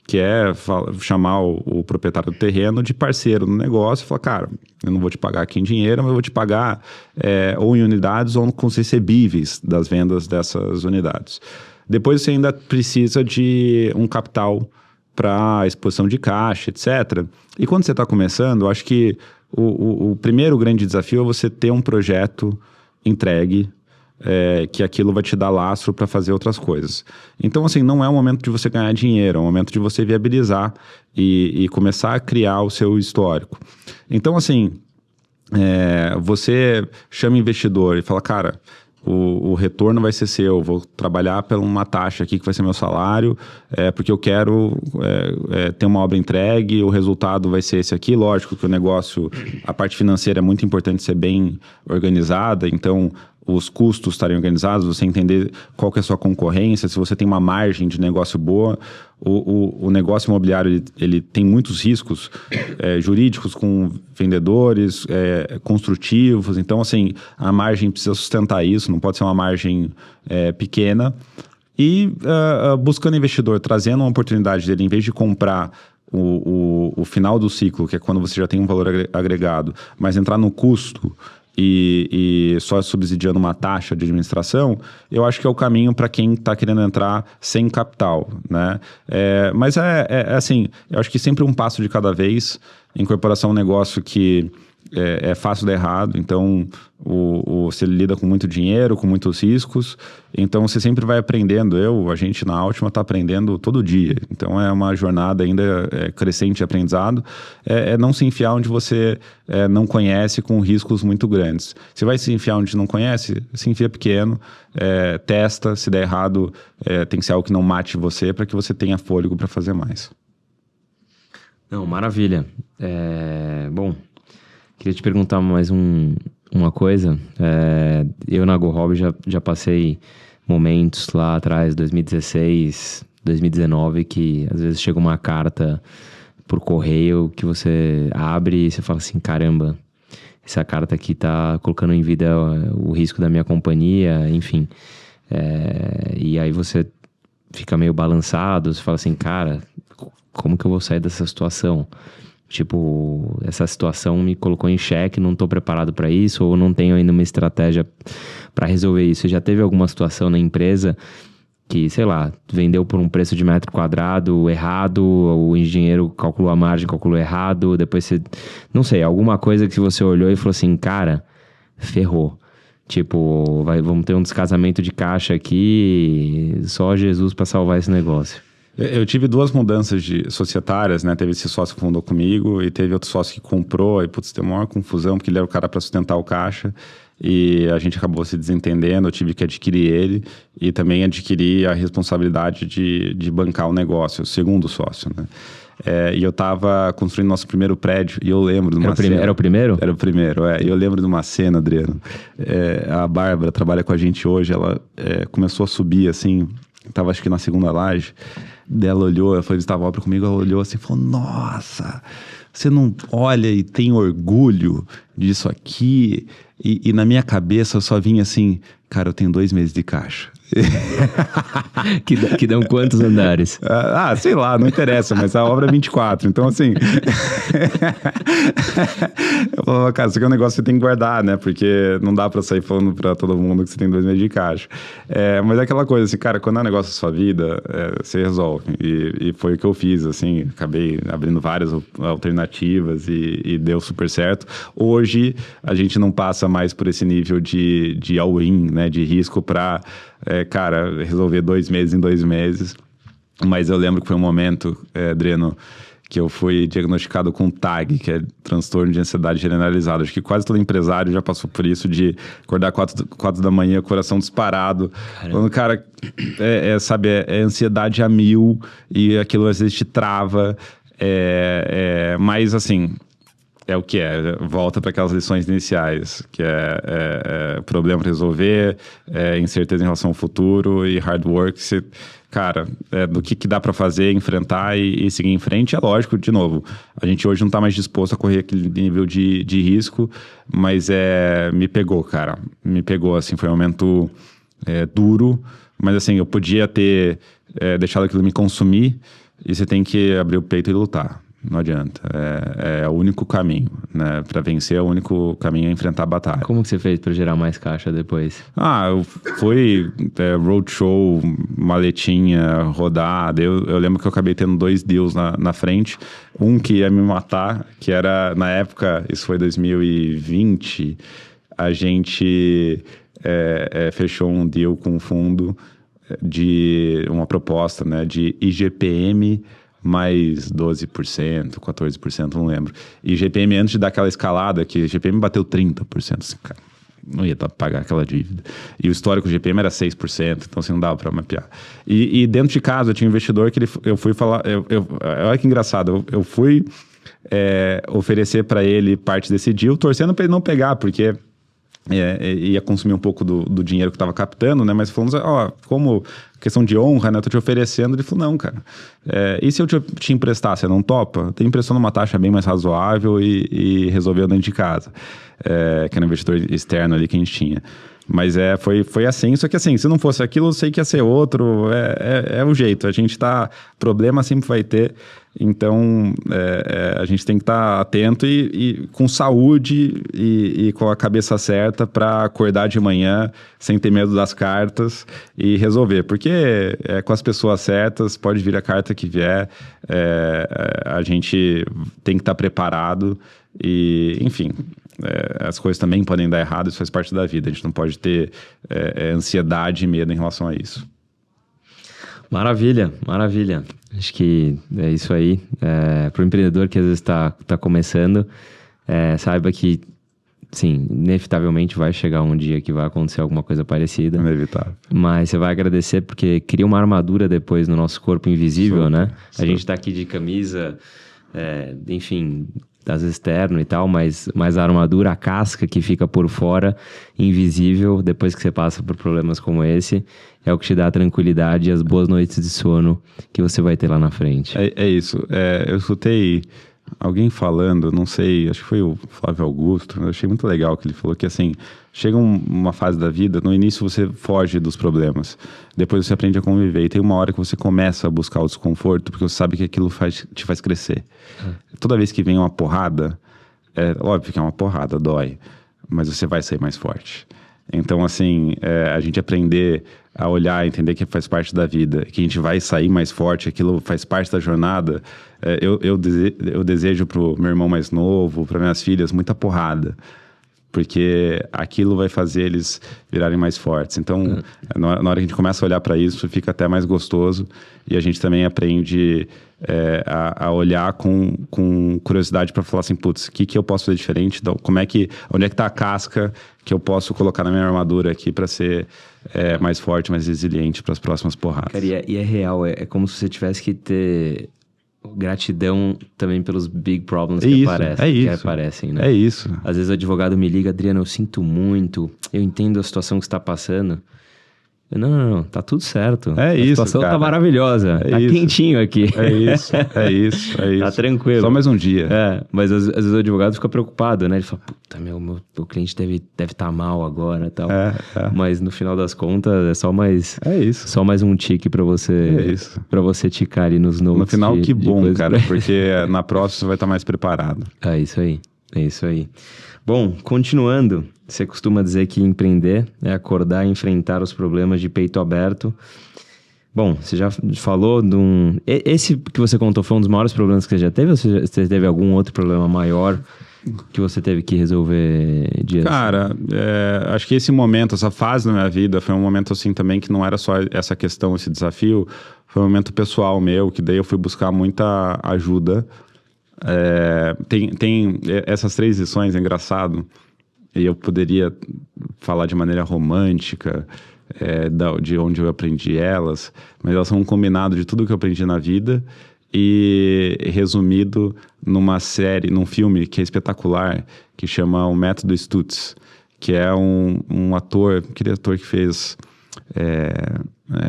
que é chamar o proprietário do terreno de parceiro no negócio e falar, cara, eu não vou te pagar aqui em dinheiro, mas eu vou te pagar ou em unidades ou com os recebíveis das vendas dessas unidades. Depois você ainda precisa de um capital para exposição de caixa, etc. E quando você está começando, eu acho que o primeiro grande desafio é você ter um projeto entregue, que aquilo vai te dar lastro para fazer outras coisas. Então, assim, não é o momento de você ganhar dinheiro, é o momento de você viabilizar e começar a criar o seu histórico. Então, assim, você chama investidor e fala, cara, o retorno vai ser seu, vou trabalhar por uma taxa aqui que vai ser meu salário, porque eu quero ter uma obra entregue, o resultado vai ser esse aqui. Lógico que o negócio, a parte financeira é muito importante ser bem organizada, então os custos estarem organizados, você entender qual que é a sua concorrência, se você tem uma margem de negócio boa. O negócio imobiliário ele tem muitos riscos jurídicos com vendedores, construtivos. Então, assim, a margem precisa sustentar isso, não pode ser uma margem pequena. E buscando investidor, trazendo uma oportunidade dele, em vez de comprar o final do ciclo, que é quando você já tem um valor agregado, mas entrar no custo e só subsidiando uma taxa de administração, eu acho que é o caminho para quem está querendo entrar sem capital, né? Mas assim, eu acho que sempre um passo de cada vez. Incorporação é um negócio que é fácil dar errado, então você lida com muito dinheiro, com muitos riscos, então você sempre vai aprendendo. A gente na Altima está aprendendo todo dia, então é uma jornada ainda crescente de aprendizado. Não se enfiar onde você não conhece, com riscos muito grandes. Você vai se enfiar onde não conhece, se enfia pequeno, testa, se der errado, tem que ser algo que não mate você, para que você tenha fôlego para fazer mais. Não, maravilha. Bom, queria te perguntar mais uma coisa. Eu na Go Hobby já passei momentos lá atrás, 2016, 2019, que às vezes chega uma carta por correio que você abre e você fala assim, caramba, essa carta aqui tá colocando em vida o risco da minha companhia, enfim. E aí você fica meio balançado, você fala assim, cara, como que eu vou sair dessa situação? Tipo, essa situação me colocou em xeque, não estou preparado para isso, ou não tenho ainda uma estratégia para resolver isso. Você já teve alguma situação na empresa que, sei lá, vendeu por um preço de metro quadrado errado, o engenheiro calculou a margem, calculou errado, depois você... Não sei, alguma coisa que você olhou e falou assim, cara, ferrou. Tipo, vamos ter um descasamento de caixa aqui, só Jesus para salvar esse negócio. Eu tive 2 mudanças societárias, né? Teve esse sócio que fundou comigo e teve outro sócio que comprou. E, putz, teve uma maior confusão, porque ele era o cara para sustentar o caixa. E a gente acabou se desentendendo, eu tive que adquirir ele. E também adquirir a responsabilidade de bancar o negócio, o segundo sócio, né? E eu tava construindo nosso primeiro prédio e eu lembro de uma cena... Era o primeiro? Era o primeiro, E eu lembro de uma cena, Adriano. A Bárbara trabalha com a gente hoje, ela começou a subir, assim, tava acho que na segunda laje, dela olhou, ela foi visitar a obra comigo, ela olhou assim e falou, nossa, você não olha e tem orgulho disso aqui? E na minha cabeça eu só vinha assim, cara, eu tenho 2 meses de caixa. Que dão quantos andares? Sei lá, não interessa, mas a obra é 24, então assim... Eu falava, cara, isso aqui é um negócio que você tem que guardar, né? Porque não dá pra sair falando pra todo mundo que você tem 2 meses de caixa. Mas é aquela coisa assim, cara, quando é um negócio da sua vida, você resolve. E foi o que eu fiz, assim, acabei abrindo várias alternativas e deu super certo. Hoje, a gente não passa mais por esse nível de all-in, né? De risco pra... cara, resolver 2 meses em 2 meses. Mas eu lembro que foi um momento, Adriano, que eu fui diagnosticado com TAG, que é transtorno de ansiedade generalizado. Acho que quase todo empresário já passou por isso, de acordar 4 da manhã, coração disparado. Falando, cara, sabe, é ansiedade a 1000 e aquilo às vezes te trava. Mas assim... É o que é, volta para aquelas lições iniciais, que é problema para resolver, incerteza em relação ao futuro e hard work. Cara, do que dá para fazer, enfrentar e seguir em frente. É lógico, de novo, a gente hoje não está mais disposto a correr aquele nível de risco, mas me pegou, cara. Me pegou, assim, foi um momento duro, mas assim, eu podia ter deixado aquilo me consumir e você tem que abrir o peito e lutar. Não adianta. É o único caminho, né? Para vencer, o único caminho é enfrentar a batalha. Como que você fez para gerar mais caixa depois? Eu fui roadshow, maletinha, rodada. Eu lembro que eu acabei tendo 2 deals na frente. Um que ia me matar, que era, na época, isso foi 2020, a gente fechou um deal com um fundo de uma proposta, né? De IGPM mais 12%, 14%, não lembro. E GPM, antes de dar aquela escalada, que GPM bateu 30%, assim, cara, não ia pagar aquela dívida. E o histórico GPM era 6%, então assim, não dava para mapear. E dentro de casa, eu tinha um investidor que eu fui falar... olha que engraçado, eu fui oferecer para ele parte desse deal, torcendo para ele não pegar, porque... ia consumir um pouco do dinheiro que estava captando, né? Mas falamos, como questão de honra, né? Eu tô te oferecendo. Ele falou, não, cara. E se eu te emprestar, você não topa? Te emprestou numa taxa bem mais razoável e resolveu dentro de casa. Que era um investidor externo ali que a gente tinha. Mas foi assim, só que assim, se não fosse aquilo, eu sei que ia ser outro, é o jeito, a gente tá, problema sempre vai ter, então a gente tem que estar atento e com saúde e com a cabeça certa para acordar de manhã sem ter medo das cartas e resolver, porque com as pessoas certas, pode vir a carta que vier, a gente tem que estar preparado e, enfim... as coisas também podem dar errado, isso faz parte da vida. A gente não pode ter ansiedade e medo em relação a isso. Maravilha, maravilha. Acho que é isso aí. Para o empreendedor que às vezes está começando, saiba que, sim, inevitavelmente vai chegar um dia que vai acontecer alguma coisa parecida. Inevitável. Mas você vai agradecer porque cria uma armadura depois no nosso corpo invisível, né? A gente está aqui de camisa, enfim... às vezes externo e tal, mas a armadura, a casca que fica por fora, invisível, depois que você passa por problemas como esse, é o que te dá a tranquilidade e as boas noites de sono que você vai ter lá na frente. É isso. Eu escutei alguém falando, não sei, acho que foi o Flávio Augusto, eu achei muito legal que ele falou que assim, chega uma fase da vida, no início você foge dos problemas, depois você aprende a conviver e tem uma hora que você começa a buscar o desconforto, porque você sabe que aquilo te faz crescer. Toda vez que vem uma porrada, óbvio que é uma porrada, dói, mas você vai sair mais forte. Então assim, a gente aprender a olhar, entender que faz parte da vida, que a gente vai sair mais forte, aquilo faz parte da jornada. Eu desejo pro meu irmão mais novo, para minhas filhas, muita porrada, porque aquilo vai fazer eles virarem mais fortes. Então, na hora que a gente começa a olhar para isso, fica até mais gostoso e a gente também aprende a olhar com curiosidade para falar assim, putz, o que eu posso fazer diferente? Então, onde é que tá a casca que eu posso colocar na minha armadura aqui para ser mais forte, mais resiliente para as próximas porradas? Cara, e é real, é como se você tivesse que ter gratidão também pelos big problems É que isso, aparecem. é Que isso. aparecem, né? É isso. Às vezes o advogado me liga, Adriano, eu sinto muito, eu entendo a situação que você está passando. Não, tá tudo certo. É A isso, situação cara. tá maravilhosa, É tá isso. quentinho aqui. É isso, é isso, é isso. Tá tranquilo. Só mais um dia. Mas às vezes o advogado fica preocupado, né? Ele fala, puta, meu cliente deve tá mal agora e tal. Mas no final das contas é só mais... É isso. Só mais um tique pra você... É isso. Pra você ticar ali nos notes. No final, que bom, coisa cara, porque na próxima você vai estar mais preparado. É isso aí, é isso aí. Bom, continuando, você costuma dizer que empreender é acordar e enfrentar os problemas de peito aberto. Bom, você já falou de um... Esse que você contou foi um dos maiores problemas que você já teve? Ou você teve algum outro problema maior que você teve que resolver dias? Cara, acho que esse momento, essa fase da minha vida foi um momento assim também que não era só essa questão, esse desafio. Foi um momento pessoal meu, que daí eu fui buscar muita ajuda. Tem essas 3 lições, é engraçado, e eu poderia falar de maneira romântica, de onde eu aprendi elas, mas elas são um combinado de tudo que eu aprendi na vida e resumido numa série, num filme que é espetacular, que chama O Método Stutz, que é um ator, aquele ator que fez...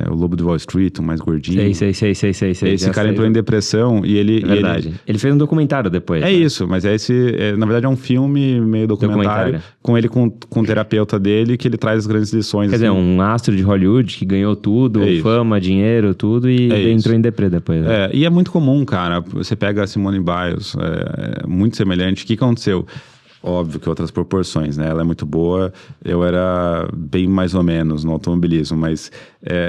o Lobo de Wall Street, o mais gordinho. Sei. Esse cara entrou em depressão e ele... É verdade. Ele fez um documentário depois. É, né? Isso, mas na verdade é um filme meio documentário. Com ele, com o terapeuta dele, que ele traz as grandes lições. Quer dizer, um astro de Hollywood que ganhou tudo, fama, dinheiro, tudo, e entrou em deprê depois. Né? E é muito comum, cara. Você pega a Simone Biles, muito semelhante. O que aconteceu? Óbvio que outras proporções, né? Ela é muito boa. Eu era bem mais ou menos no automobilismo, mas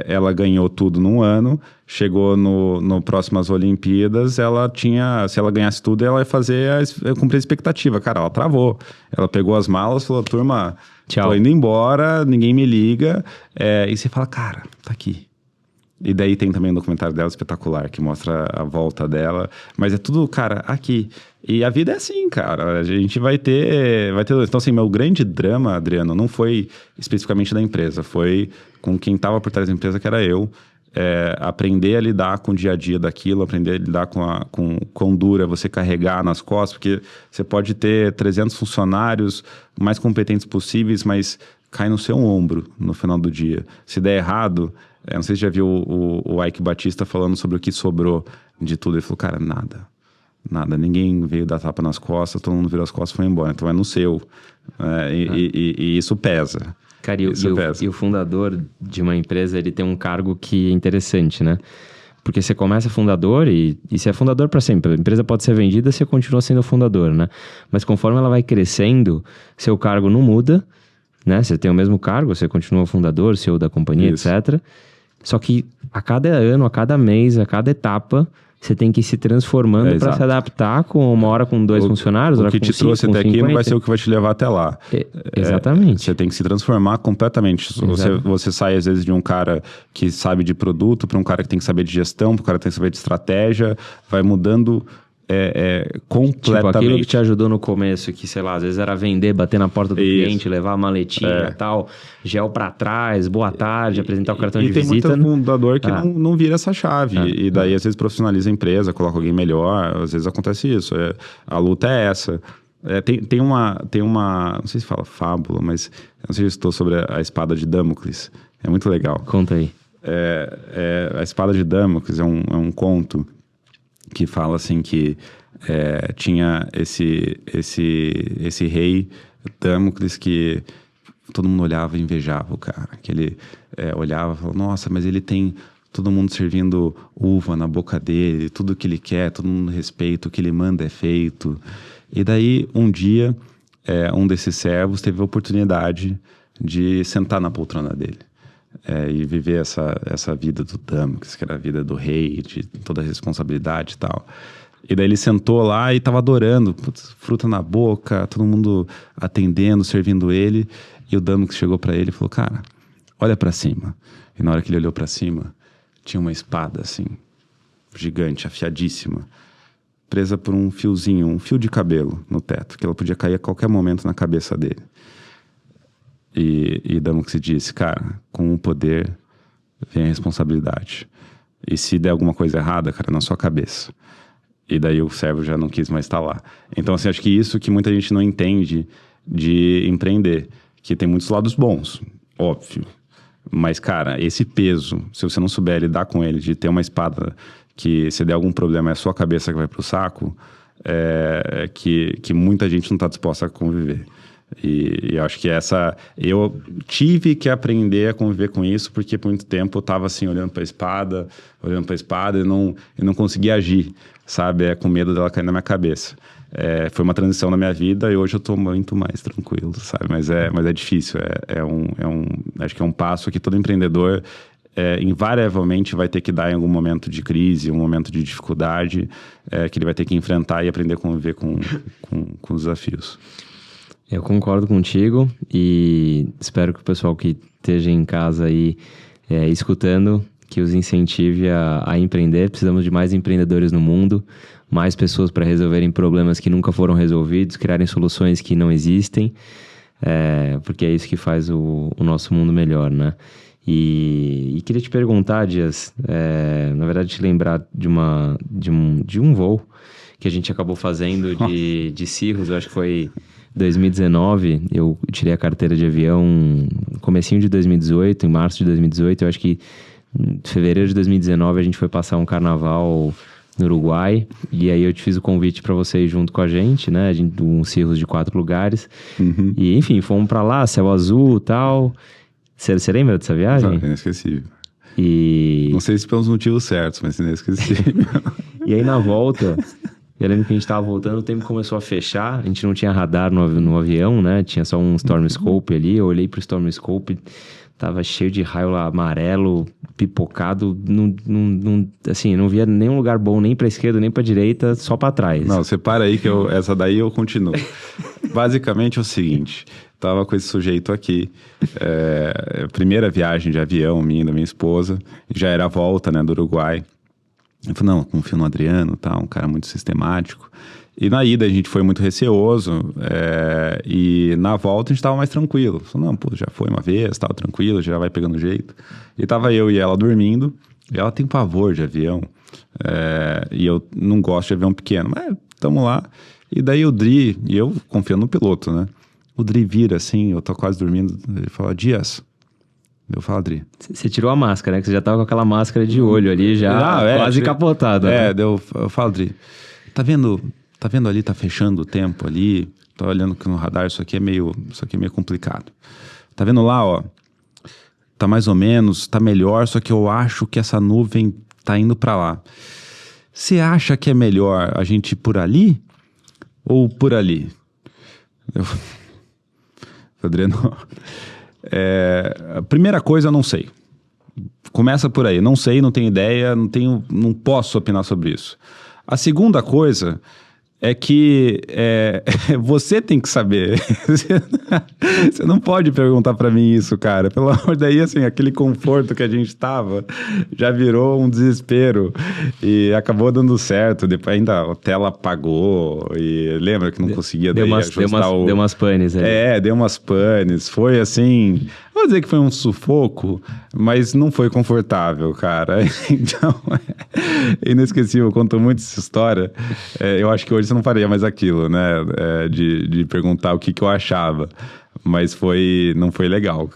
ela ganhou tudo num ano. Chegou no próximas Olimpíadas, ela tinha... Se ela ganhasse tudo, ela ia cumprir a expectativa. Cara, ela travou. Ela pegou as malas e falou, turma, tchau, tô indo embora, ninguém me liga. E você fala, cara, tá aqui. E daí tem também um documentário dela espetacular, que mostra a volta dela. Mas é tudo, cara, aqui. E a vida é assim, cara. A gente vai ter... Então, assim, meu grande drama, Adriano, não foi especificamente da empresa. Foi com quem estava por trás da empresa, que era eu. Aprender a lidar com o dia a dia daquilo, aprender a lidar com quão dura você carregar nas costas. Porque você pode ter 300 funcionários mais competentes possíveis, mas cai no seu ombro no final do dia. Se der errado... não sei se você já viu o Ike Batista falando sobre o que sobrou de tudo. Ele falou, cara, nada. Ninguém veio dar tapa nas costas, todo mundo virou as costas e foi embora. Então é no seu. E isso pesa. Cara, e o fundador de uma empresa, ele tem um cargo que é interessante, né? Porque você começa fundador e você é fundador para sempre. A empresa pode ser vendida, você continua sendo fundador, né? Mas conforme ela vai crescendo, seu cargo não muda, né? Você tem o mesmo cargo, você continua fundador, CEO da companhia, isso, etc. Só que a cada ano, a cada mês, a cada etapa, você tem que ir se transformando para se adaptar com uma hora com 2 funcionários, o que te trouxe até aqui não vai ser o que vai te levar até lá. Exatamente. Você tem que se transformar completamente. Você sai, às vezes, de um cara que sabe de produto para um cara que tem que saber de gestão, para um cara que tem que saber de estratégia, vai mudando completamente. Tipo, aquilo que te ajudou no começo, que, sei lá, às vezes era vender, bater na porta do cliente, levar a maletinha e tal, gel pra trás, boa tarde, apresentar o cartão de visita. E tem muito fundador que não vira essa chave. E daí, às vezes, profissionaliza a empresa, coloca alguém melhor, às vezes acontece isso. A luta é essa. Tem uma, não sei se fala fábula, mas eu não sei se estou sobre a espada de Damocles. É muito legal. Conta aí. A espada de Damocles é um conto que fala assim que tinha esse rei Damocles que todo mundo olhava e invejava o cara. Que ele olhava e falava, nossa, mas ele tem todo mundo servindo uva na boca dele, tudo que ele quer, todo mundo respeita, o que ele manda é feito. E daí, um dia, um desses servos teve a oportunidade de sentar na poltrona dele. E viver essa vida do Damocles, que era a vida do rei, de toda a responsabilidade e tal. E daí ele sentou lá e estava adorando, fruta na boca, todo mundo atendendo, servindo ele. E o Damocles chegou para ele e falou, cara, olha para cima. E na hora que ele olhou para cima, tinha uma espada assim, gigante, afiadíssima, presa por um fiozinho, um fio de cabelo no teto, que ela podia cair a qualquer momento na cabeça dele. E Damocles disse, cara, com o poder vem a responsabilidade. E se der alguma coisa errada, cara, na sua cabeça. E daí o servo já não quis mais estar lá. Então, assim, acho que isso que muita gente não entende de empreender. Que tem muitos lados bons, óbvio. Mas, cara, esse peso, se você não souber lidar com ele, de ter uma espada que se der algum problema é a sua cabeça que vai pro saco, que muita gente não está disposta a conviver. E acho que eu tive que aprender a conviver com isso, porque por muito tempo eu estava assim, olhando para a espada e não conseguia agir, sabe? Com medo dela cair na minha cabeça. Foi uma transição na minha vida e hoje eu estou muito mais tranquilo, sabe? Mas é difícil, acho que é um passo que todo empreendedor invariavelmente vai ter que dar em algum momento de crise, um momento de dificuldade, que ele vai ter que enfrentar e aprender a conviver com os desafios. Eu concordo contigo e espero que o pessoal que esteja em casa aí escutando, que os incentive a empreender. Precisamos de mais empreendedores no mundo, mais pessoas para resolverem problemas que nunca foram resolvidos, criarem soluções que não existem, porque é isso que faz o nosso mundo melhor, né? E queria te perguntar, Dias, na verdade te lembrar de um voo que a gente acabou fazendo de Cirrus, eu acho que foi 2019, eu tirei a carteira de avião comecinho de 2018, em março de 2018, eu acho que em fevereiro de 2019 a gente foi passar um carnaval no Uruguai, e aí eu te fiz o convite para você ir junto com a gente, né, um Cirrus de 4 lugares, e enfim, fomos para lá, céu azul e tal. Você lembra dessa viagem? Não, inesquecível. Não sei se pelos motivos certos, mas inesquecível. E aí na volta, eu lembro que a gente tava voltando, o tempo começou a fechar, a gente não tinha radar no avião, né? Tinha só um Storm Scope ali, eu olhei pro Storm Scope, tava cheio de raio lá amarelo, pipocado, assim, não via nenhum lugar bom, nem pra esquerda, nem pra direita, só pra trás. Não, você para aí que essa daí eu continuo. Basicamente é o seguinte, tava com esse sujeito aqui, primeira viagem de avião minha e da minha esposa, já era a volta, né, do Uruguai. Eu falei, não, confio no Adriano, tá, um cara muito sistemático. E na ida a gente foi muito receoso, e na volta a gente tava mais tranquilo. Falei, não, pô, já foi uma vez, tava tranquilo, já vai pegando jeito. E tava eu e ela dormindo, e ela tem pavor de avião, e eu não gosto de avião pequeno, mas tamo lá. E daí o Dri, e eu confio no piloto, né? O Dri vira assim, eu tô quase dormindo, ele fala, Dias. Eu falo, Dri. Você tirou a máscara, né? Que você já tava com aquela máscara de olho ali, já quase capotada. Né? Eu falo, Dri, tá vendo ali, tá fechando o tempo ali, tô olhando aqui no radar, isso aqui é meio complicado. Tá vendo lá, ó, tá mais ou menos, tá melhor, só que eu acho que essa nuvem tá indo pra lá. Você acha que é melhor a gente ir por ali ou por ali? Adriano... a primeira coisa, eu não sei. Começa por aí. Não sei, não tenho ideia, não posso opinar sobre isso. A segunda coisa é que você tem que saber. Você não pode perguntar pra mim isso, cara. Pelo amor daí, assim, aquele conforto que a gente tava já virou um desespero e acabou dando certo. Depois ainda a tela apagou e lembra que não conseguia deu umas panes aí. Deu umas panes. Foi assim, vou dizer que foi um sufoco, mas não foi confortável, cara. Então, inesquecível. Eu conto muito essa história. Eu acho que hoje você não faria mais aquilo, né? De perguntar o que eu achava. Mas não foi legal.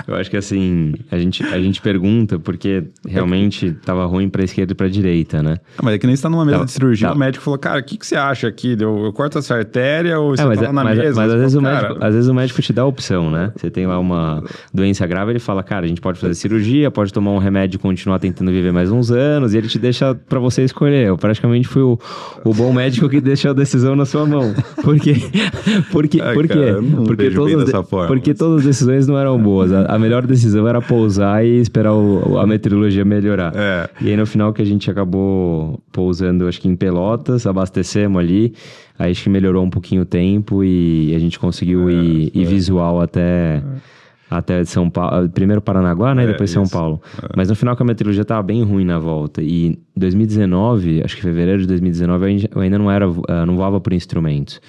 Eu acho que assim, a gente pergunta porque realmente tava ruim pra esquerda e pra direita, né? Mas é que nem você tá numa mesa de cirurgia, o médico falou, cara, o que você acha aqui? Eu corto essa artéria ou você tá lá na mesa? Mas às vezes o médico te dá a opção, né? Você tem lá uma doença grave, ele fala, cara, a gente pode fazer cirurgia, pode tomar um remédio e continuar tentando viver mais uns anos, e ele te deixa pra você escolher. Eu praticamente fui o bom médico que deixou a decisão na sua mão. Por quê? Porque todas as decisões não eram boas. A melhor decisão era pousar e esperar a meteorologia melhorar. E aí no final que a gente acabou pousando, acho que em Pelotas, abastecemos ali, aí acho que melhorou um pouquinho o tempo e a gente conseguiu ir visual até São Paulo, primeiro Paranaguá, né? Depois São Paulo. Mas no final que a meteorologia estava bem ruim na volta. E 2019, acho que fevereiro de 2019, eu ainda não voava por instrumentos.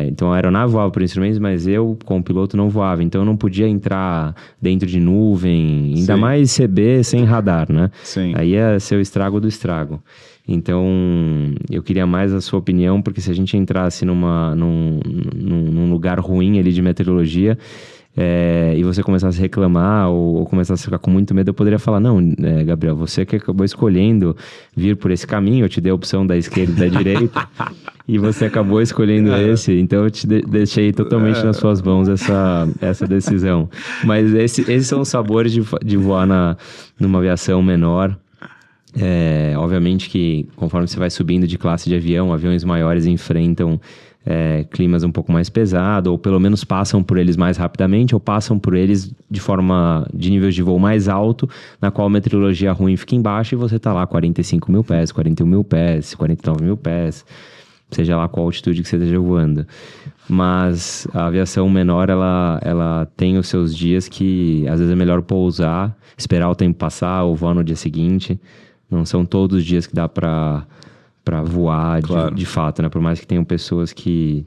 Então a aeronave voava por instrumentos, mas eu, como piloto, não voava. Então eu não podia entrar dentro de nuvem, ainda mais CB sem radar, né? Sim. Aí ia ser o estrago do estrago. Então, eu queria mais a sua opinião, porque se a gente entrasse num lugar ruim ali de meteorologia, e você começasse a reclamar ou começasse a ficar com muito medo, eu poderia falar, não, Gabriel, você que acabou escolhendo vir por esse caminho, eu te dei a opção da esquerda e da direita, e você acabou escolhendo esse, então eu te deixei totalmente nas suas mãos essa decisão. Mas esses são os sabores de voar numa aviação menor. Obviamente que conforme você vai subindo de classe de avião, aviões maiores enfrentam climas um pouco mais pesados, ou pelo menos passam por eles mais rapidamente, ou passam por eles de níveis de voo mais alto, na qual a meteorologia ruim fica embaixo e você está lá 45 mil pés, 41 mil pés, 49 mil pés, seja lá qual altitude que você esteja voando. Mas a aviação menor, ela tem os seus dias que às vezes é melhor pousar, esperar o tempo passar ou voar no dia seguinte. Não são todos os dias que dá para voar de fato, né? Por mais que tenham pessoas que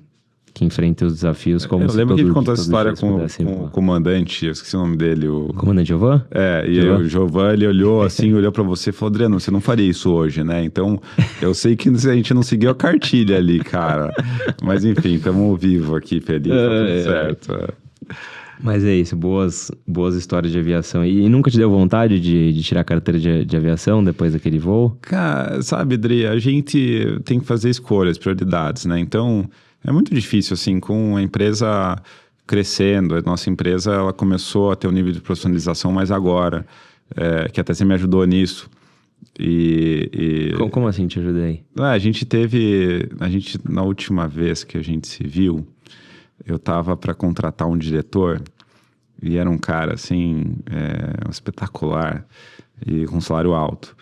enfrentem os desafios como eu lembro que ele contou essa história com o comandante, eu esqueci o nome dele. O comandante Giovan? O Giovan, ele olhou assim, olhou pra você e falou, Adriano, você não faria isso hoje, né? Então, eu sei que a gente não seguiu a cartilha ali, cara. Mas enfim, estamos ao vivo aqui, feliz, tá tudo certo. Mas é isso, boas histórias de aviação. E nunca te deu vontade de tirar a carteira de aviação depois daquele voo? Cara, sabe, Adri, a gente tem que fazer escolhas, prioridades, né? Então, é muito difícil, assim, com a empresa crescendo. A nossa empresa, ela começou a ter um nível de profissionalização mais agora, que até você me ajudou nisso. Como assim te ajudei? A gente, na última vez que a gente se viu, eu tava para contratar um diretor e era um cara, assim, espetacular e com salário alto.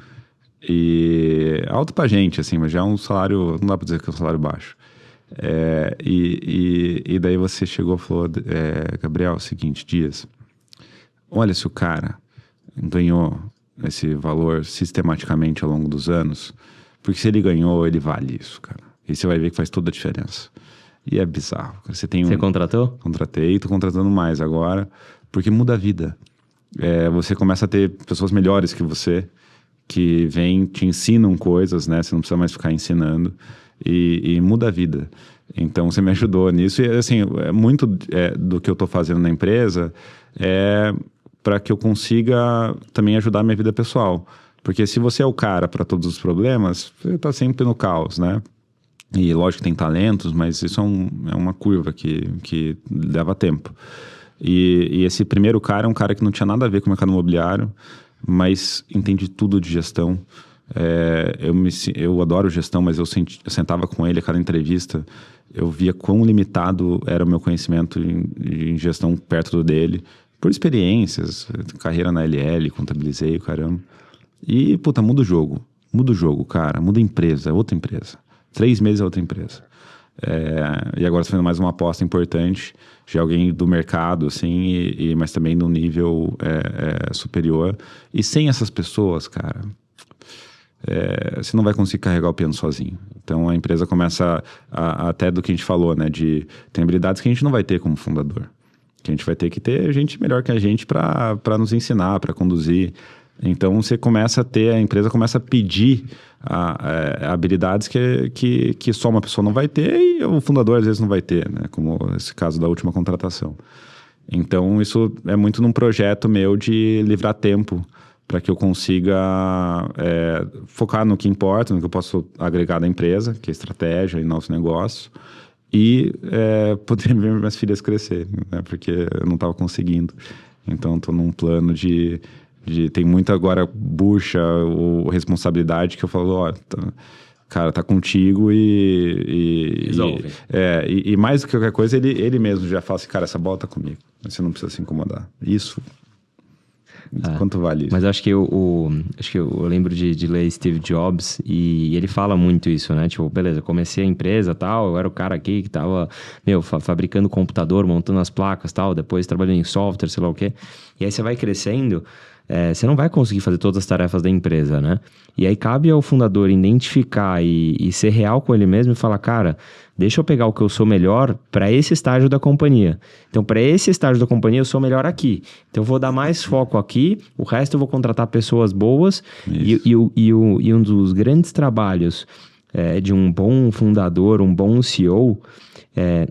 E alto pra gente, assim, mas já é um salário, não dá pra dizer que é um salário baixo. E daí você chegou e falou, Gabriel, é o seguinte, Dias, olha, se o cara ganhou esse valor sistematicamente ao longo dos anos, porque se ele ganhou, ele vale isso, cara. E você vai ver que faz toda a diferença. E é bizarro. Você contratou? Contratei, tô contratando mais agora, porque muda a vida. Você começa a ter pessoas melhores que você, que vêm, te ensinam coisas, né? Você não precisa mais ficar ensinando. E muda a vida. Então, você me ajudou nisso. E, assim, muito do que eu tô fazendo na empresa para que eu consiga também ajudar a minha vida pessoal. Porque se você é o cara para todos os problemas, você tá sempre no caos, né? E lógico que tem talentos, mas isso é uma curva que leva tempo. E esse primeiro cara é um cara que não tinha nada a ver com o mercado imobiliário, mas entende tudo de gestão. Eu adoro gestão, mas eu sentava com ele a cada entrevista, eu via quão limitado era o meu conhecimento em gestão perto do dele, por experiências, carreira na LL, contabilizei, caramba. E, puta, muda o jogo, cara, muda a empresa, é outra empresa. 3 meses é outra empresa. E agora está fazendo mais uma aposta importante de alguém do mercado, assim, mas também num nível superior. E sem essas pessoas, cara, você não vai conseguir carregar o piano sozinho. Então a empresa começa até do que a gente falou, né? Tem habilidades que a gente não vai ter como fundador. Que a gente vai ter que ter gente melhor que a gente para nos ensinar, para conduzir. Então a empresa começa a pedir habilidades que só uma pessoa não vai ter e o fundador às vezes não vai ter, né? Como esse caso da última contratação. Então isso é muito num projeto meu de livrar tempo para que eu consiga focar no que importa, no que eu posso agregar da empresa, que é estratégia e nosso negócio, e poder ver minhas filhas crescer, né? Porque eu não estava conseguindo. Então estou num plano tem muita agora bucha ou responsabilidade que eu falo, cara, tá contigo resolve. E mais do que qualquer coisa, ele mesmo já fala assim, cara, essa bola tá comigo, você não precisa se incomodar. Isso, quanto vale isso? Mas acho que eu lembro de ler Steve Jobs e ele fala muito isso, né? Tipo, beleza, eu comecei a empresa e tal, eu era o cara aqui que tava, fabricando computador, montando as placas e tal, depois trabalhando em software, sei lá o quê. E aí você vai crescendo. você não vai conseguir fazer todas as tarefas da empresa, né? E aí cabe ao fundador identificar e ser real com ele mesmo e falar, cara, deixa eu pegar o que eu sou melhor para esse estágio da companhia. Então, para esse estágio da companhia, eu sou melhor aqui. Então, eu vou dar mais foco aqui, o resto eu vou contratar pessoas boas. E um dos grandes trabalhos de um bom fundador, um bom CEO,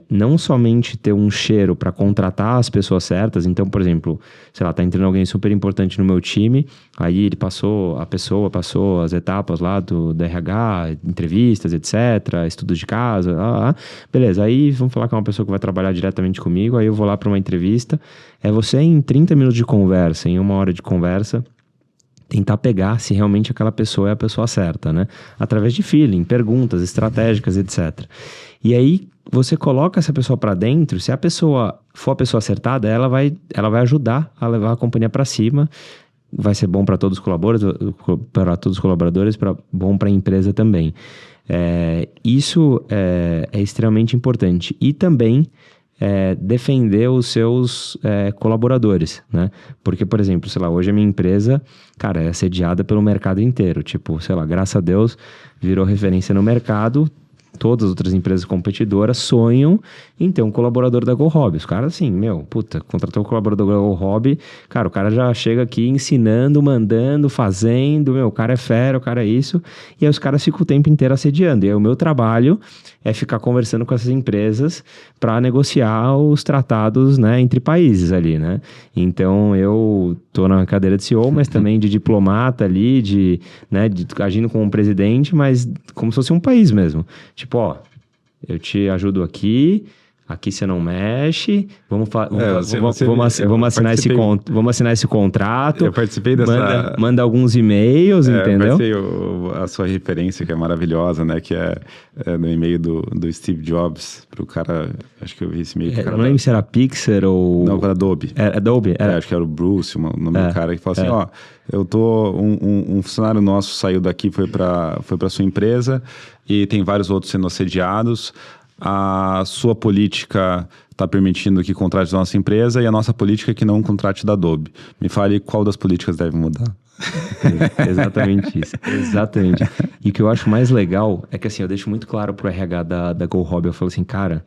não somente ter um cheiro para contratar as pessoas certas. Então, por exemplo, sei lá, tá entrando alguém super importante no meu time, aí a pessoa passou as etapas lá do RH, entrevistas, etc., estudos de casa, beleza, aí vamos falar que é uma pessoa que vai trabalhar diretamente comigo, aí eu vou lá para uma entrevista, você em 30 minutos de conversa, em 1 hora de conversa, tentar pegar se realmente aquela pessoa é a pessoa certa, né? Através de feeling, perguntas estratégicas, etc. E aí, você coloca essa pessoa para dentro, se a pessoa for a pessoa acertada, ela vai ajudar a levar a companhia para cima, vai ser bom para todos os colaboradores, bom para a empresa também. Isso é extremamente importante. E também defender os seus colaboradores, né? Porque, por exemplo, sei lá, hoje a minha empresa, cara, é assediada pelo mercado inteiro. Tipo, sei lá, graças a Deus, virou referência no mercado. Todas as outras empresas competidoras sonham em ter um colaborador da GoHobby. Os caras assim, contratou um colaborador da GoHobby, cara, o cara já chega aqui ensinando, mandando, fazendo, o cara é fera, o cara é isso, e aí os caras ficam o tempo inteiro assediando. E aí o meu trabalho é ficar conversando com essas empresas para negociar os tratados, né, entre países ali, né? Então eu tô na cadeira de CEO, mas também de diplomata ali, agindo como um presidente, mas como se fosse um país mesmo. Tipo, eu te ajudo aqui você não mexe, vamos assinar esse contrato. Eu participei dessa... Manda alguns e-mails, entendeu? Eu participei a sua referência, que é maravilhosa, né? Que é no e-mail do Steve Jobs, pro cara... Acho que eu vi esse e-mail pro cara... não lembro se era Pixar ou... Não, era Adobe. Adobe? Acho que era o Bruce, o nome do cara, que falou assim, eu tô... Um funcionário nosso saiu daqui, foi pra sua empresa, e tem vários outros sendo assediados. A sua política está permitindo que contrate da nossa empresa e a nossa política é que não contrate da Adobe. Me fale qual das políticas deve mudar. Exatamente isso. Exatamente. E o que eu acho mais legal é que assim, eu deixo muito claro pro RH da GoHobby, eu falo assim, cara,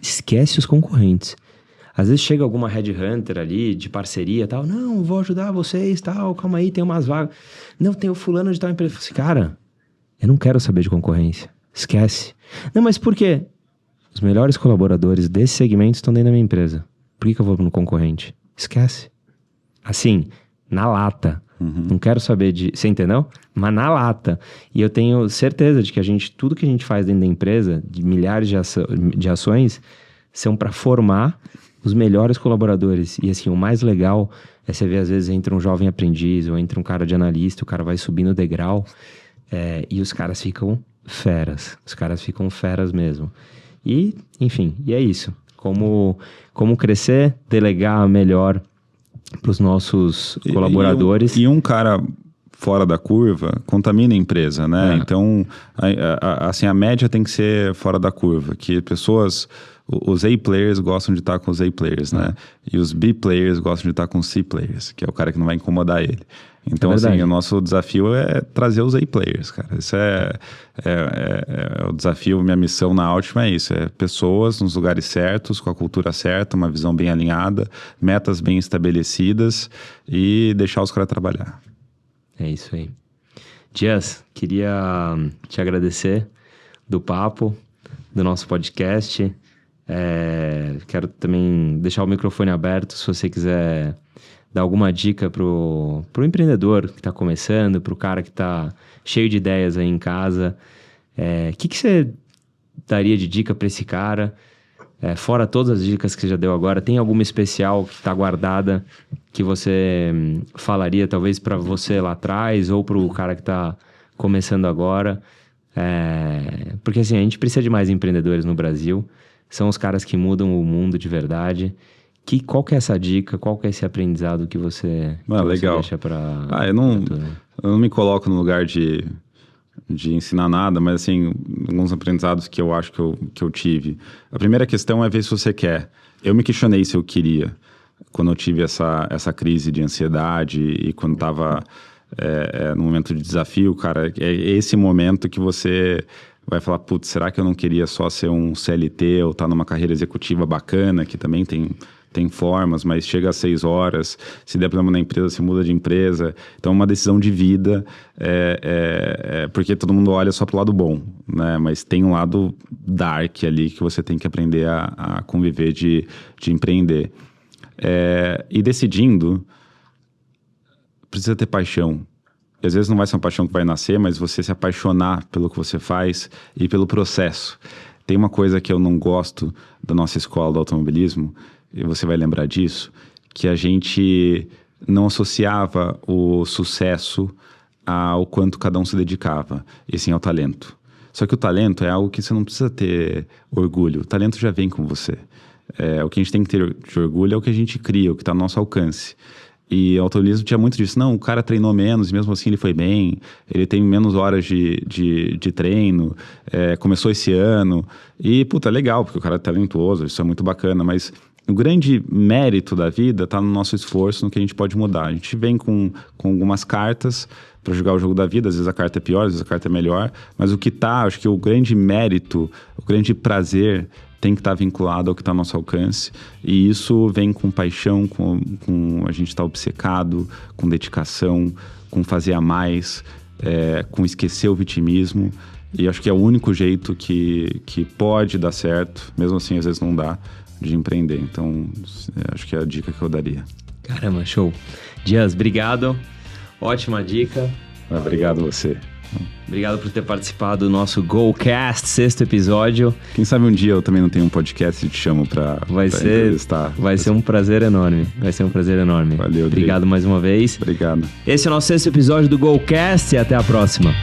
esquece os concorrentes. Às vezes chega alguma headhunter ali, de parceria e tal, não, vou ajudar vocês, tal, calma aí, tem umas vagas. Não, tem o fulano de tal empresa. Eu falo assim, cara, eu não quero saber de concorrência. Esquece. Não, mas por quê? Os melhores colaboradores desse segmento estão dentro da minha empresa. Por que eu vou no concorrente? Esquece. Assim, na lata. Não quero saber de... Você entendeu? Mas na lata. E eu tenho certeza de que tudo que a gente faz dentro da empresa, de milhares de ações, são para formar os melhores colaboradores. E assim, o mais legal é você ver, às vezes, entra um jovem aprendiz ou entra um cara de analista, o cara vai subindo o degrau e os caras ficam feras. Os caras ficam feras mesmo. E, enfim, é isso. Como crescer, delegar melhor para os nossos colaboradores. E um cara fora da curva contamina a empresa, né? Então, assim, a média tem que ser fora da curva. Que pessoas... Os A-players gostam de estar com os A-players, né? E os B-players gostam de estar com os C-players, que é o cara que não vai incomodar ele. Então, assim, o nosso desafio é trazer os A-players, cara. Isso é o desafio, minha missão na Altium é isso. É pessoas nos lugares certos, com a cultura certa, uma visão bem alinhada, metas bem estabelecidas e deixar os caras trabalhar. É isso aí. Dias, queria te agradecer do papo, do nosso podcast. Quero também deixar o microfone aberto se você quiser dar alguma dica pro empreendedor que está começando, pro cara que está cheio de ideias aí em casa. Que você daria de dica para esse cara? Fora todas as dicas que você já deu agora, tem alguma especial que está guardada que você falaria talvez para você lá atrás ou para o cara que está começando agora? Porque assim, a gente precisa de mais empreendedores no Brasil. São os caras que mudam o mundo de verdade. Qual que é essa dica? Qual que é esse aprendizado que você deixa para... Eu não me coloco no lugar de ensinar nada, mas assim, alguns aprendizados que eu acho que eu tive. A primeira questão é ver se você quer. Eu me questionei se eu queria. quando eu tive essa crise de ansiedade e quando estava no momento de desafio, cara, é esse momento que você vai falar, putz, será que eu não queria só ser um CLT ou estar numa carreira executiva bacana, que também tem formas, mas chega às 6 horas, se der problema na empresa, se muda de empresa. Então, é uma decisão de vida, porque todo mundo olha só pro lado bom, né? Mas tem um lado dark ali que você tem que aprender a conviver de empreender. E decidindo, precisa ter paixão. E às vezes não vai ser uma paixão que vai nascer, mas você se apaixonar pelo que você faz e pelo processo. Tem uma coisa que eu não gosto da nossa escola do automobilismo, e você vai lembrar disso, que a gente não associava o sucesso ao quanto cada um se dedicava, e sim ao talento. Só que o talento é algo que você não precisa ter orgulho, o talento já vem com você. O que a gente tem que ter de orgulho é o que a gente cria, o que está ao nosso alcance. E o automobilismo tinha muito disso. Não, o cara treinou menos e mesmo assim ele foi bem. Ele tem menos horas de treino. Começou esse ano. E, puta, legal, porque o cara é talentoso, isso é muito bacana. Mas o grande mérito da vida está no nosso esforço, no que a gente pode mudar. A gente vem com algumas cartas para jogar o jogo da vida. Às vezes a carta é pior, às vezes a carta é melhor. Mas o que tá, acho que o grande mérito, o grande prazer tem que estar vinculado ao que está ao nosso alcance. E isso vem com paixão, com a gente estar obcecado, com dedicação, com fazer a mais, com esquecer o vitimismo. E acho que é o único jeito que pode dar certo, mesmo assim às vezes não dá, de empreender. Então, acho que é a dica que eu daria. Caramba, show. Dias, obrigado. Ótima dica. Obrigado você. Obrigado por ter participado do nosso GoCast, 6º episódio. Quem sabe um dia eu também não tenho um podcast e te chamo pra entrevistar. Vai ser um prazer enorme. Valeu, Obrigado mais uma vez. Obrigado. Esse é o nosso 6º episódio do GoCast e até a próxima.